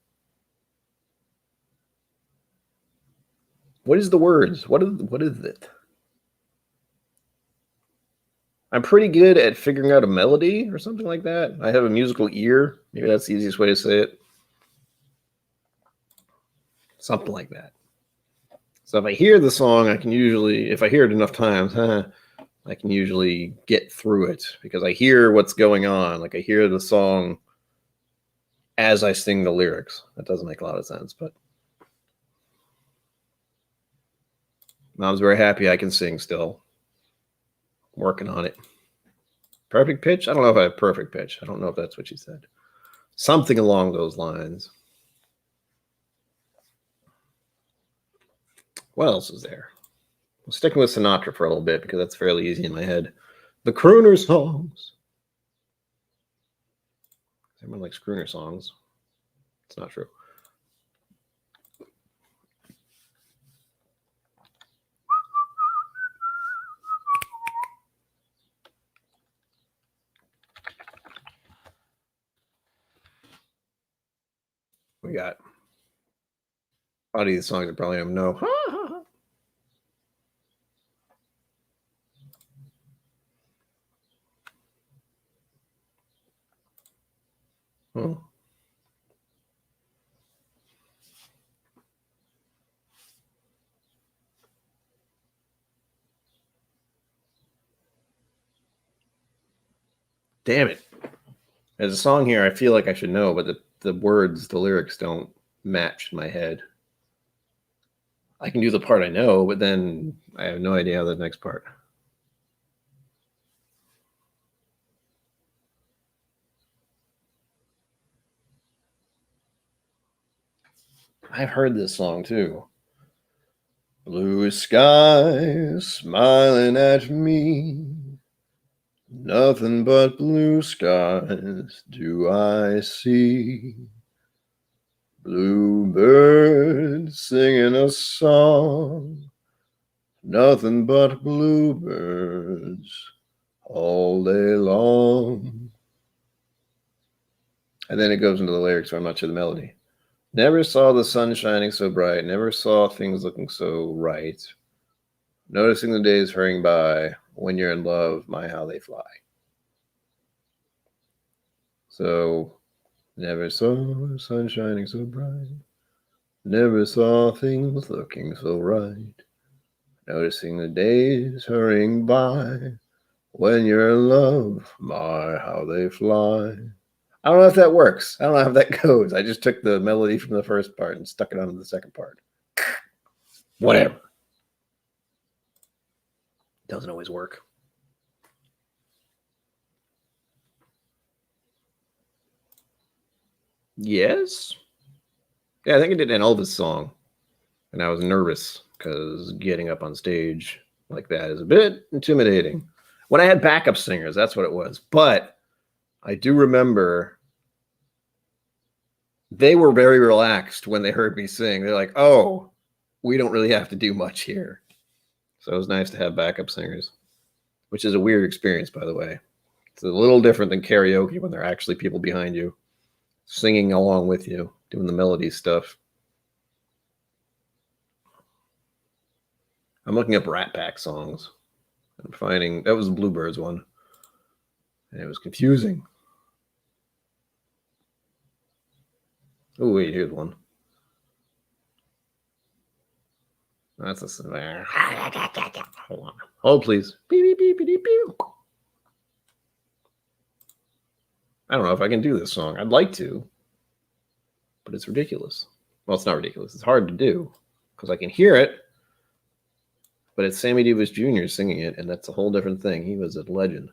What is the words? What is it? I'm pretty good at figuring out a melody or something like that. I have a musical ear. Maybe that's the easiest way to say it. Something like that. So if I hear the song, I can usually, if I hear it enough times, I can usually get through it because I hear what's going on. Like I hear the song as I sing the lyrics. That doesn't make a lot of sense, but Mom's very happy I can sing still. Working on it. Perfect pitch? I don't know if I have perfect pitch. I don't know if that's what she said. Something along those lines. What else is there? I'm sticking with Sinatra for a little bit because that's fairly easy in my head. The crooner songs. Everyone likes crooner songs. It's not true. We got a lot of these songs I probably don't know. Oh. Damn it. There's a song here I feel like I should know, but the words, the lyrics don't match in my head. I can do the part I know, but then I have no idea how the next part. I've heard this song too. Blue sky smiling at me. Nothing but blue skies do I see. Bluebirds singing a song. Nothing but bluebirds all day long. And then it goes into the lyrics where I'm not sure the melody. Never saw the sun shining so bright. Never saw things looking so right. Noticing the days hurrying by. When you're in love, my how they fly. So, never saw the sun shining so bright. Never saw things looking so right. Noticing the days hurrying by. When you're in love, my how they fly. I don't know if that works. I don't know how that goes. I just took the melody from the first part and stuck it onto the second part. Whatever. Doesn't always work. Yes. Yeah, I think I did an Elvis song. And I was nervous because getting up on stage like that is a bit intimidating. When I had backup singers, that's what it was. But I do remember they were very relaxed when they heard me sing. They're like, oh, we don't really have to do much here. So it was nice to have backup singers, which is a weird experience, by the way. It's a little different than karaoke when there are actually people behind you singing along with you, doing the melody stuff. I'm looking up Rat Pack songs. I'm finding that was the Bluebirds one. And it was confusing. Oh, wait, here's one. That's a. Hold, please. Beep, beep, beep, beep, beep. I don't know if I can do this song. I'd like to, but it's ridiculous. Well, it's not ridiculous. It's hard to do because I can hear it, but it's Sammy Davis Jr. singing it, and that's a whole different thing. He was a legend.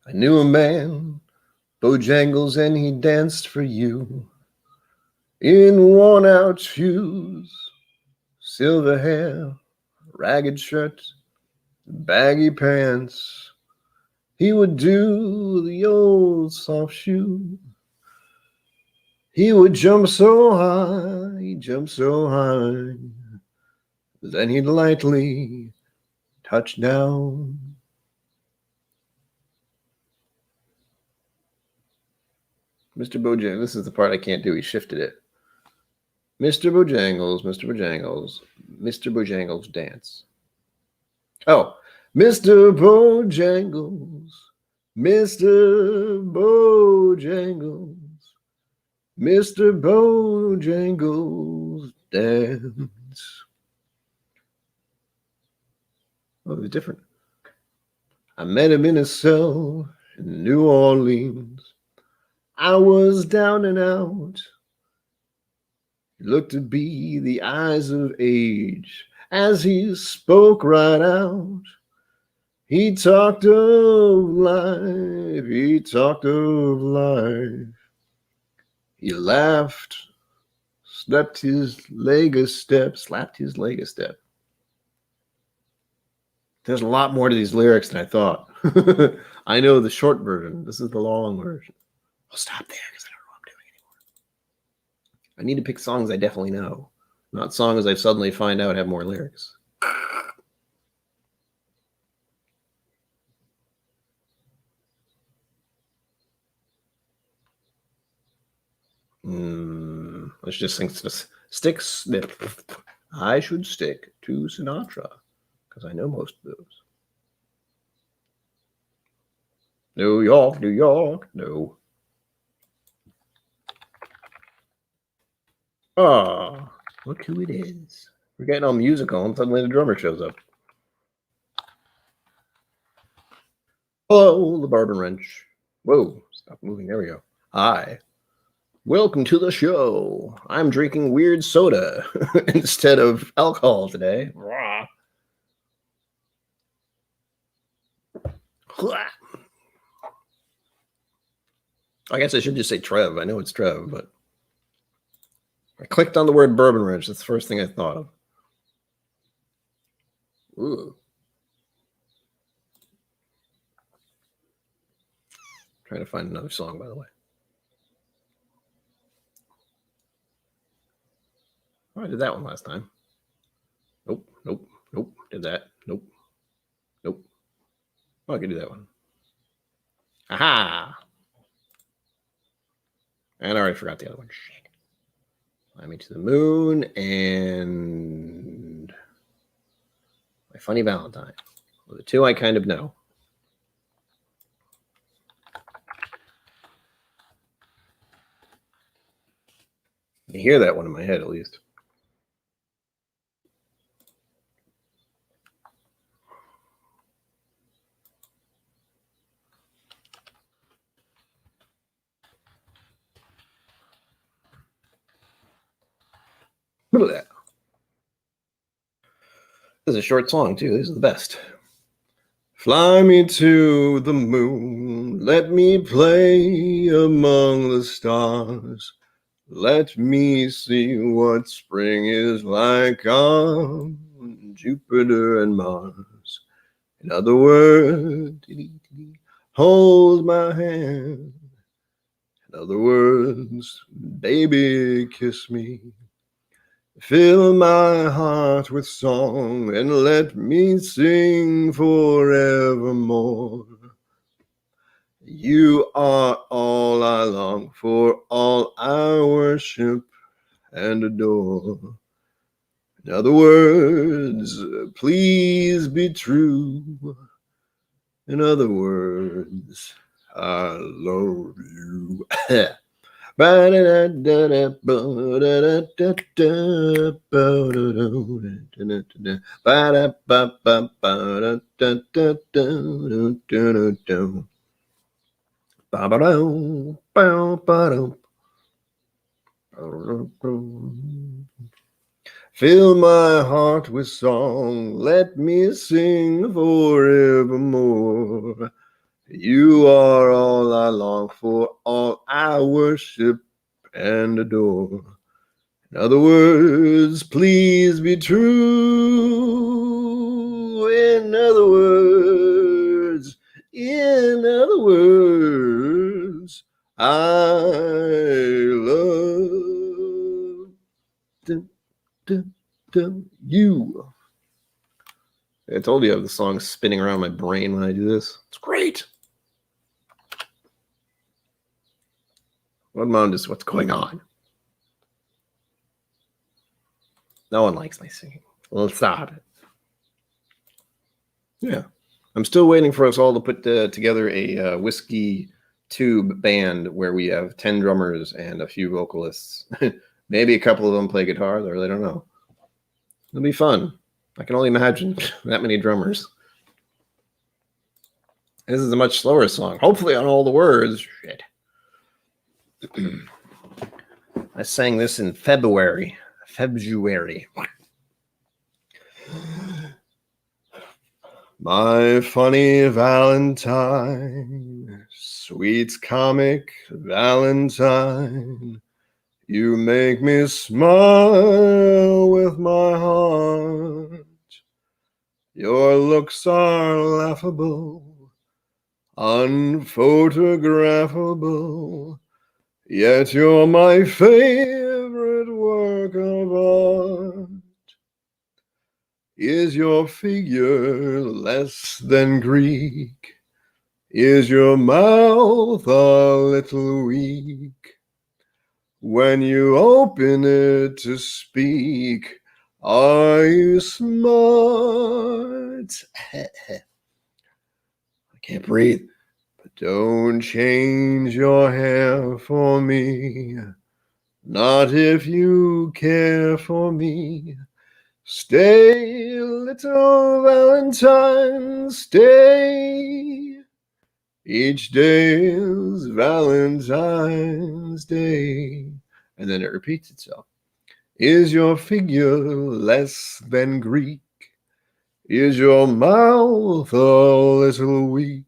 I knew a man, Bojangles, and he danced for you in worn-out shoes, silver hair, ragged shirt, baggy pants. He would do the old soft shoe. He would jump so high, he'd jump so high. Then he'd lightly touch down. Mr. Bojangles, this is the part I can't do. He shifted it. Mr. Bojangles, Mr. Bojangles, Mr. Bojangles dance. Oh, Mr. Bojangles, Mr. Bojangles, Mr. Bojangles dance. Oh, it was different. I met him in a cell in New Orleans. I was down and out. He looked to be the eyes of age as he spoke right out. He talked of life, he talked of life. He laughed, slapped his leg a step. There's a lot more to these lyrics than I thought. I know the short version. This is the long version. I'll stop there because I don't know what I'm doing anymore. I need to pick songs I definitely know, not songs I suddenly find out have more lyrics. Let's just sing stick snip. I should stick to Sinatra because I know most of those. New York, New York, no. Ah, look who it is. We're getting all musical and suddenly the drummer shows up. Hello, the Bourbon Wrench. Whoa, stop moving. There we go. Hi. Welcome to the show. I'm drinking weird soda instead of alcohol today. I guess I should just say Trev. I know it's Trev, but I clicked on the word Bourbon Wrench. That's the first thing I thought of. Ooh. Trying to find another song, by the way. Oh, I did that one last time. Nope. Did that. Nope. Oh, I can do that one. Aha! And I already forgot the other one. Shit. Fly Me to the Moon and My Funny Valentine. Well, the two I kind of know. I hear that one in my head, at least. Look at that. This is a short song, too. This is the best. Fly me to the moon, let me play among the stars. Let me see what spring is like on Jupiter and Mars. In other words, hold my hand. In other words, baby, kiss me. Fill my heart with song and let me sing forevermore. You are all I long for, all I worship and adore. In other words, please be true. In other words, I love you. Fill my heart with song, let me sing forevermore. You are all I long for, all I worship and adore. In other words, please be true. In other words, I love you. I told you I have the song spinning around my brain when I do this. It's great. What's going on? No one likes my singing. Well, stop it. Yeah. I'm still waiting for us all to put together a whiskey tube band where we have 10 drummers and a few vocalists. Maybe a couple of them play guitar. I really don't know. It'll be fun. I can only imagine that many drummers. This is a much slower song. Hopefully on all the words. Shit. I sang this in February. My funny Valentine, sweet comic Valentine, You make me smile with my heart. Your looks are laughable, unphotographable, yet you're my favorite work of art. Is your figure less than Greek? Is your mouth a little weak? When you open it to speak, are you smart? I can't breathe. But don't change your hair for me. Not if you care for me. Stay, little Valentine, stay. Each day is Valentine's Day. And then it repeats itself. Is your figure less than Greek? Is your mouth a little weak?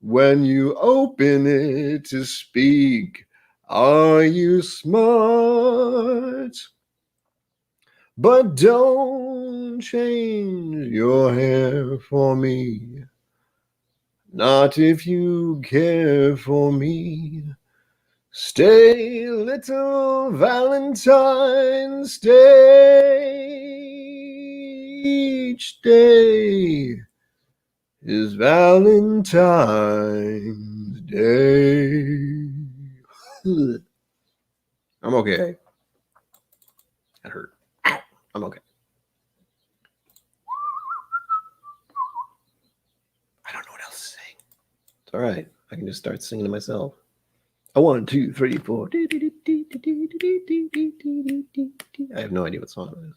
When you open it to speak, are you smart? But don't change your hair for me. Not if you care for me. Stay, little Valentine, stay. Each day is Valentine's Day. I'm okay. That hurt. I'm okay. I don't know what else to sing. It's all right. I can just start singing to myself. 1, 2, 3, 4. I have no idea what song it is.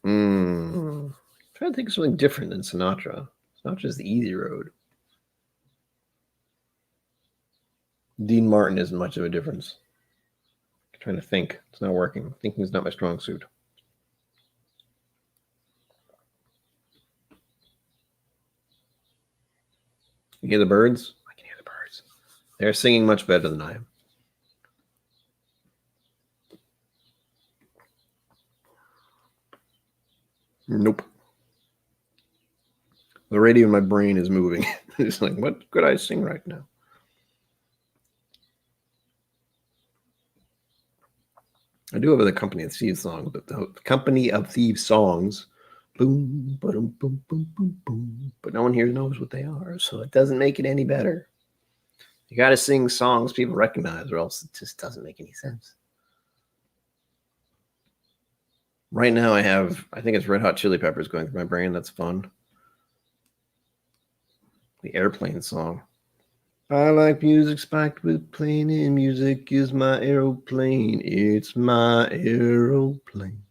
I'm trying to think of something different than Sinatra. Sinatra's the easy road. Dean Martin isn't much of a difference. I'm trying to think. It's not working. Thinking is not my strong suit. You hear the birds? I can hear the birds. They're singing much better than I am. Nope. The radio in my brain is moving. It's like, what could I sing right now? I do have the Company of Thieves song, but the Company of Thieves songs, boom, boom, boom, boom, boom, boom. But no one here knows what they are, so it doesn't make it any better. You got to sing songs people recognize, or else it just doesn't make any sense. Right now, I think it's Red Hot Chili Peppers going through my brain. That's fun. The Airplane song. I like music spiked with plane, and music is my aeroplane. It's my aeroplane.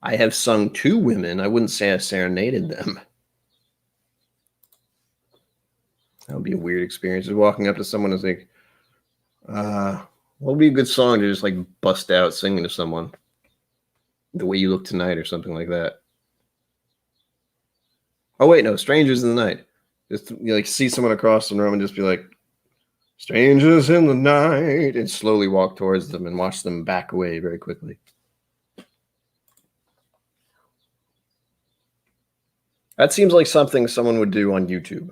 I have sung to women. I wouldn't say I serenaded them. That would be a weird experience. Just walking up to someone and like, what would be a good song to just like bust out singing to someone? The Way You Look Tonight or something like that. Oh, wait, no. Strangers in the Night. Just like see someone across the room and just be like, strangers in the night, and slowly walk towards them and watch them back away very quickly. That seems like something someone would do on YouTube.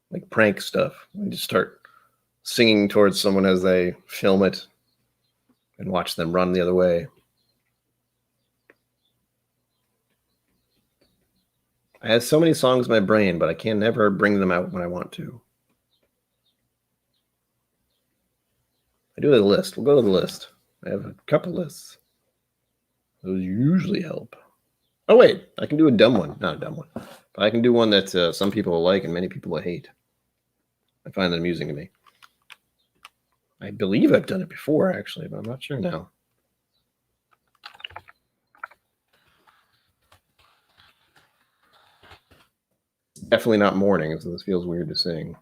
Like prank stuff. You just start singing towards someone as they film it and watch them run the other way. I have so many songs in my brain, but I can never bring them out when I want to. I do have a list. We'll go to the list. I have a couple lists. Those usually help. Oh, wait. I can do a dumb one. Not a dumb one. But I can do one that some people will like and many people will hate. I find that amusing to me. I believe I've done it before, actually, but I'm not sure now. Definitely not Morning, so this feels weird to sing.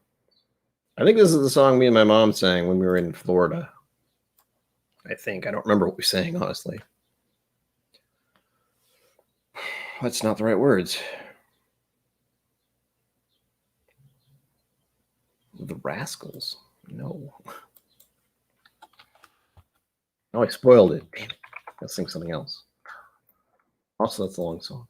I think this is the song me and my mom sang when we were in Florida. I think. I don't remember what we sang, honestly. That's not the right words. The Rascals. No. Oh, I spoiled it. Damn it. Let's sing something else. Also, that's a long song.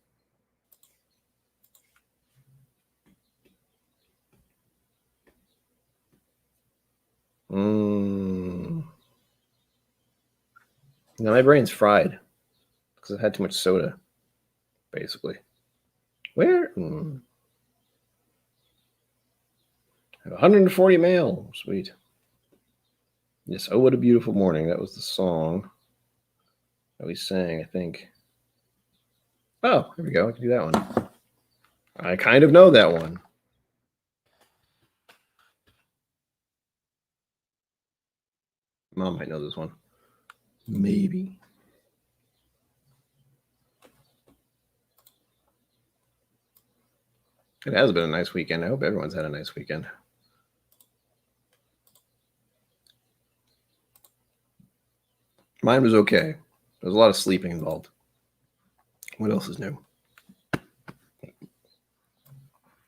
No, my brain's fried because I've had too much soda, basically. Where? 140 mail. Sweet. Yes, Oh, What a Beautiful Morning. That was the song that we sang, I think. Oh, here we go. I can do that one. I kind of know that one. Mom might know this one. Maybe. It has been a nice weekend. I hope everyone's had a nice weekend. Mine was okay. There was a lot of sleeping involved. What else is new?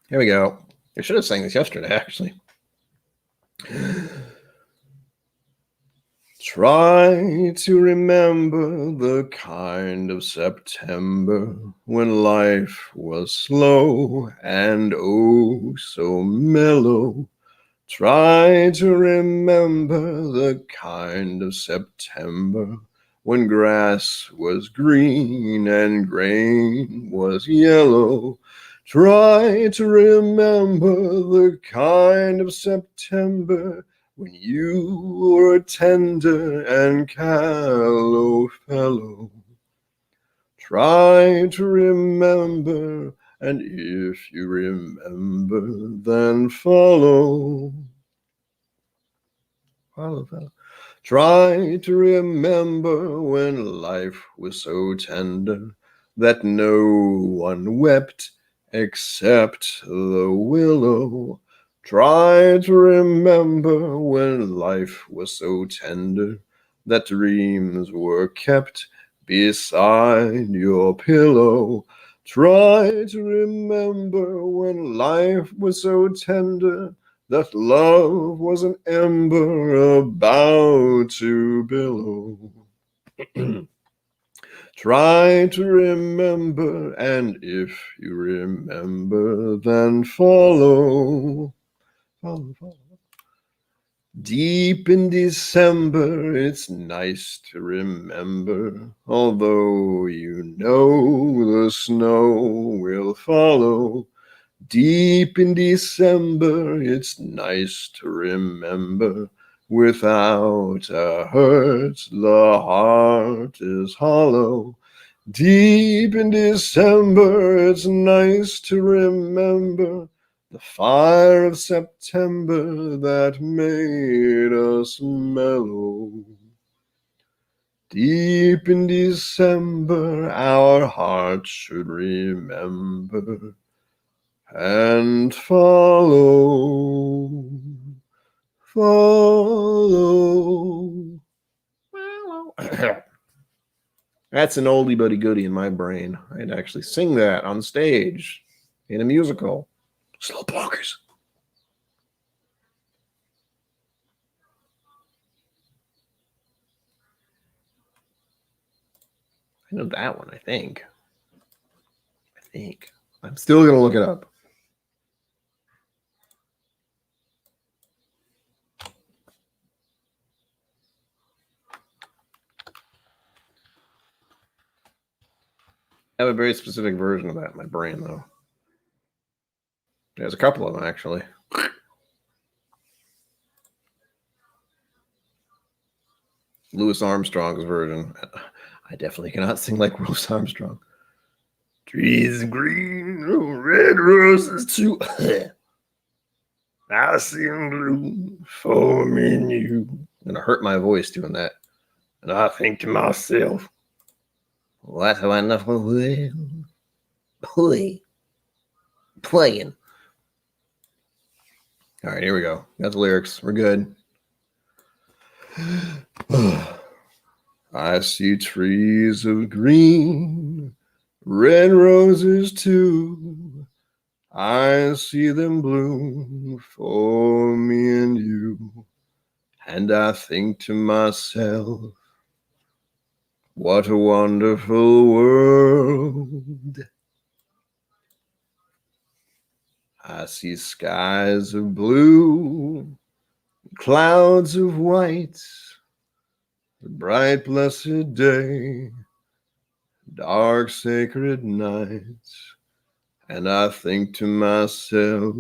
Here we go. I should have sang this yesterday, actually. Try to remember the kind of September when life was slow and oh so mellow. Try to remember the kind of September when grass was green and grain was yellow. Try to remember the kind of September when you were a tender and callow fellow. Try to remember, and if you remember, then follow. Follow. Try to remember when life was so tender that no one wept except the willow. Try to remember when life was so tender that dreams were kept beside your pillow. Try to remember when life was so tender that love was an ember about to billow. Try to remember, and if you remember, then follow. Follow. Deep in December, it's nice to remember, although you know the snow will follow. Deep in December, it's nice to remember, without a hurt, the heart is hollow. Deep in December, it's nice to remember the fire of September that made us mellow. Deep in December, our hearts should remember and follow. That's an oldie but a goodie in my brain. I'd actually sing that on stage in a musical. Slow bonkers. I know that one, I think. I'm still going to look it up. I have a very specific version of that in my brain, though. There's a couple of them, actually. Louis Armstrong's version. I definitely cannot sing like Louis Armstrong. Trees green, red roses too. I see them blue for me and you. I'm gonna hurt my voice doing that. And I think to myself, what a wonderful world. Playing. All right, here we go. Got the lyrics. We're good. I see trees of green, red roses too. I see them bloom for me and you, and I think to myself, what a wonderful world. I see skies of blue, clouds of white, the bright blessed day, dark sacred nights, and I think to myself,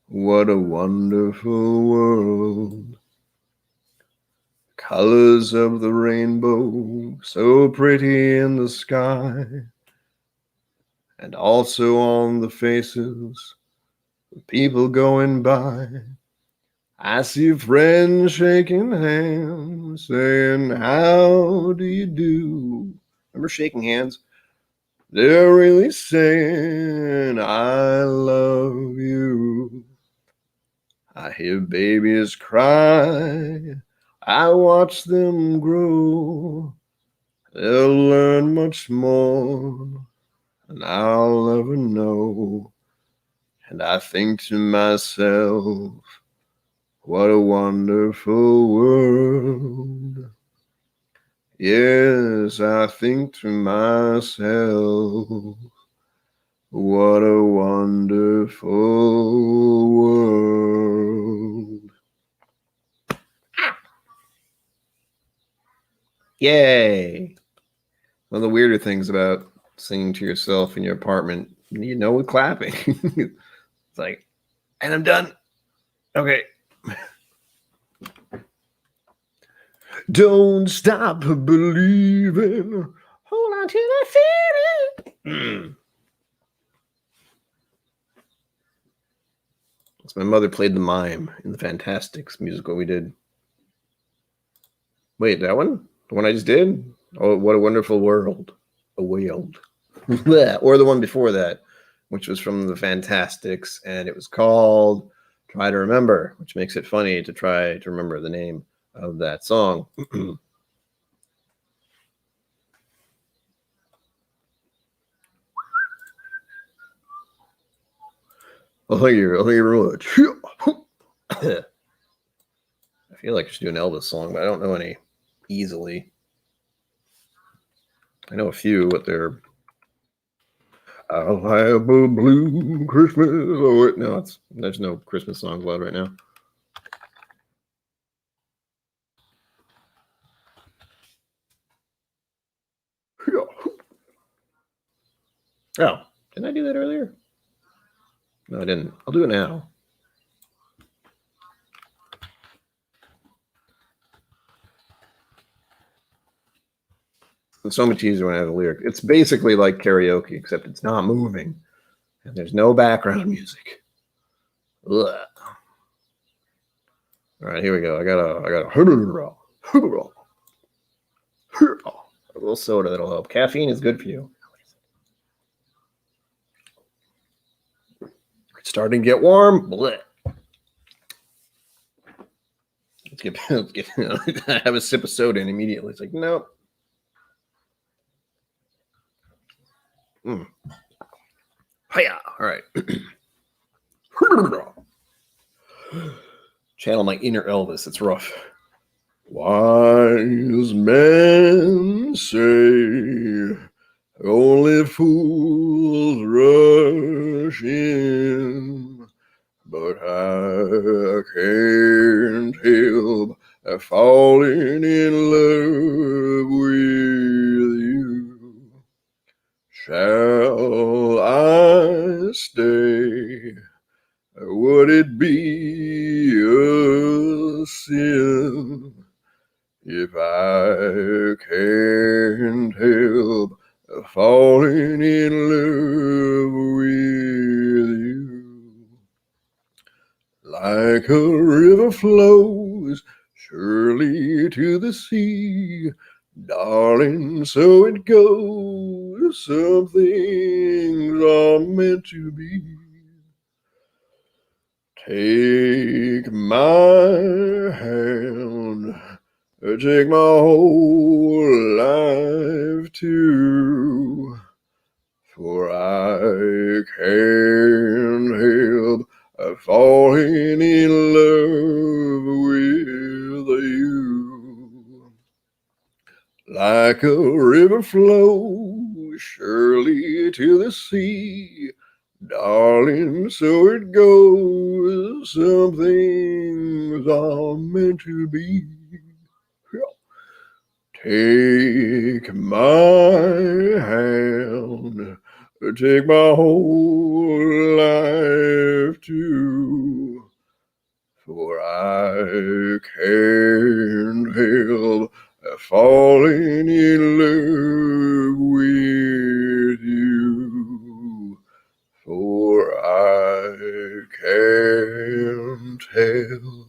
what a wonderful world. Colors of the rainbow, so pretty in the sky, and also on the faces of people going by. I see friends shaking hands, saying, how do you do? Remember shaking hands? They're really saying, I love you. I hear babies cry. I watch them grow. They'll learn much more than I'll ever know. And I think to myself, what a wonderful world. Yes, I think to myself, what a wonderful world. Yay. One of the weirder things about singing to yourself in your apartment, you know, with clapping. It's like, and I'm done. Okay. Don't stop believing. Hold on to that feeling. So my mother played the mime in the Fantastics musical we did. Wait, that one? The one I just did? Oh, what a wonderful world. A world. Or the one before that, which was from the Fantastics, and it was called Try to Remember, which makes it funny to try to remember the name of that song. Well, thank you very much. I feel like I should do an Elvis song, but I don't know any easily. I know a few, but they're I'll have a blue Christmas. Oh, wait, no, there's no Christmas songs allowed right now. Oh, didn't I do that earlier? No, I didn't. I'll do it now. It's so much easier when I have a lyric. It's basically like karaoke, except it's not moving, and there's no background music. Ugh. All right, here we go. I got a little soda that'll help. Caffeine is good for you. It's starting to get warm. Blech. Let's get have a sip of soda and immediately it's like, nope. Hiya. All right. Channel my inner Elvis. It's rough. Wise men say only fools rush in, but I can't help falling in love with you. Shall I stay? Would it be a sin if I can't help falling in love with you? Like a river flows surely to the sea, darling, so it goes. Some things are meant to be. Take my hand, take my whole life too. For I can't help falling in love with you. Like a river flows surely to the sea, darling, so it goes. Some things are meant to be. Take my hand, take my whole life too, for I can't help falling in love with you, for I can't help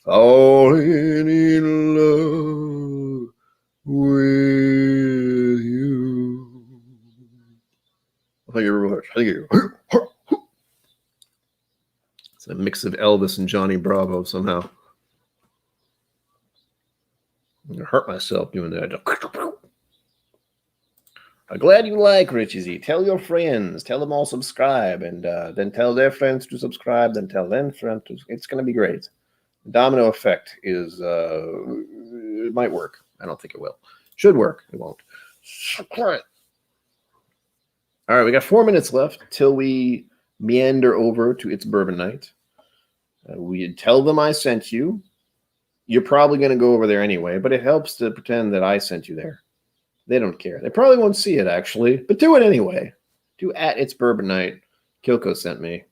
falling in love with you. Thank you very much. Thank you. It's a mix of Elvis and Johnny Bravo somehow. I'm gonna hurt myself doing that. I'm glad you like Richie Z. Tell your friends. Tell them all subscribe, and then tell their friends to subscribe. Then tell them friends to. It's gonna be great. The domino effect is it might work. I don't think it will. Should work. It won't. All right, we got 4 minutes left till we meander over to It's Bourbon Night. We tell them I sent you. You're probably going to go over there anyway, but it helps to pretend that I sent you there. They don't care. They probably won't see it, actually, but do it anyway. Do at It's Bourbon Night. KillCo sent me.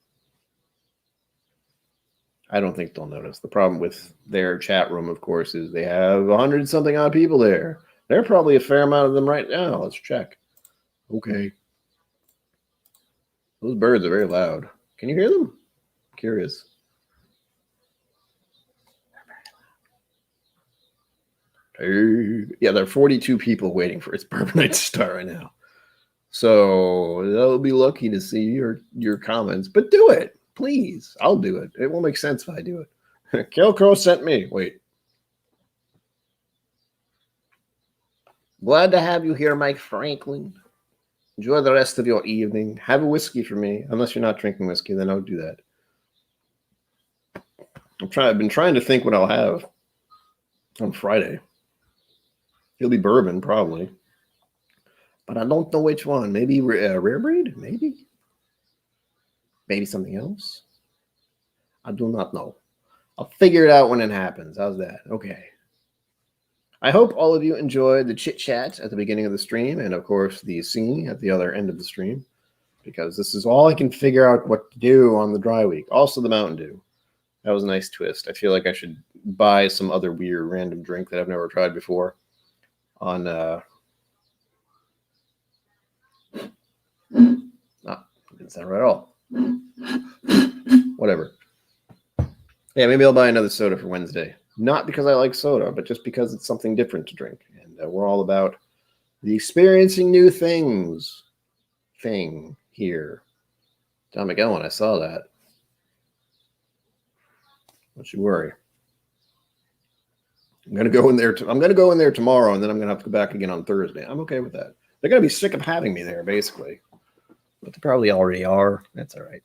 I don't think they'll notice. The problem with their chat room, of course, is they have 100-something odd people there. There are probably a fair amount of them right now. Let's check. Okay. Those birds are very loud. Can you hear them? I'm curious. Yeah, there are 42 people waiting for It's Bourbon Night to start right now. So they'll be lucky to see your comments. But do it, please. I'll do it. It won't make sense if I do it. KillCo sent me. Wait. Glad to have you here, Mike Franklin. Enjoy the rest of your evening. Have a whiskey for me. Unless you're not drinking whiskey, then don't do that. I've been trying to think what I'll have on Friday. It'll be bourbon, probably. But I don't know which one. Maybe rare breed? Maybe? Maybe something else? I do not know. I'll figure it out when it happens. How's that? Okay. I hope all of you enjoyed the chit-chat at the beginning of the stream and, of course, the singing at the other end of the stream, because this is all I can figure out what to do on the dry week. Also, the Mountain Dew. That was a nice twist. I feel like I should buy some other weird random drink that I've never tried before on didn't sound right at all. Whatever. Yeah, maybe I'll buy another soda for Wednesday. Not because I like soda, but just because it's something different to drink. And we're all about the experiencing new things thing here. John McGowan, I saw that. Don't you worry. I'm gonna go in there. I'm gonna go in there tomorrow, and then I'm gonna have to go back again on Thursday. I'm okay with that. They're gonna be sick of having me there, basically. But they probably already are. That's all right.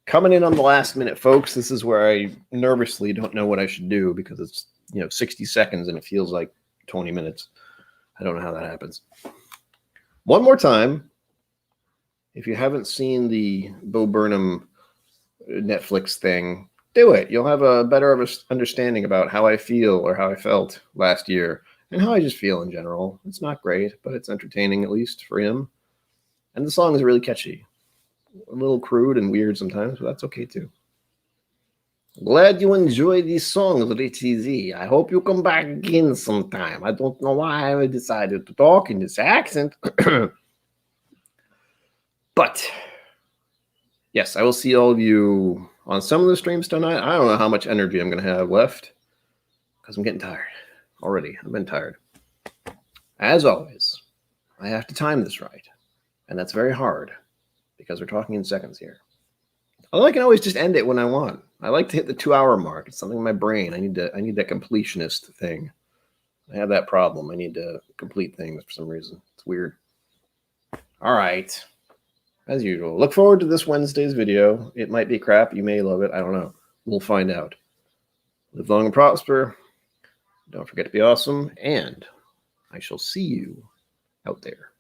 Coming in on the last minute, folks. This is where I nervously don't know what I should do because it's 60 seconds and it feels like 20 minutes. I don't know how that happens. One more time, if you haven't seen the Bo Burnham Netflix thing, do it. You'll have a better understanding about how I feel or how I felt last year and how I just feel in general. It's not great, but it's entertaining, at least for him. And the song is really catchy. A little crude and weird sometimes, but that's okay too. Glad you enjoyed these songs, Richie Z. I hope you come back again sometime. I don't know why I decided to talk in this accent. But yes, I will see all of you on some of the streams tonight. I don't know how much energy I'm going to have left because I'm getting tired already. I've been tired. As always, I have to time this right, and that's very hard because we're talking in seconds here. Although I can always just end it when I want. I like to hit the 2-hour mark. It's something in my brain. I need that completionist thing. I have that problem. I need to complete things for some reason. It's weird. All right. As usual, look forward to this Wednesday's video. It might be crap. You may love it. I don't know. We'll find out. Live long and prosper. Don't forget to be awesome. And I shall see you out there.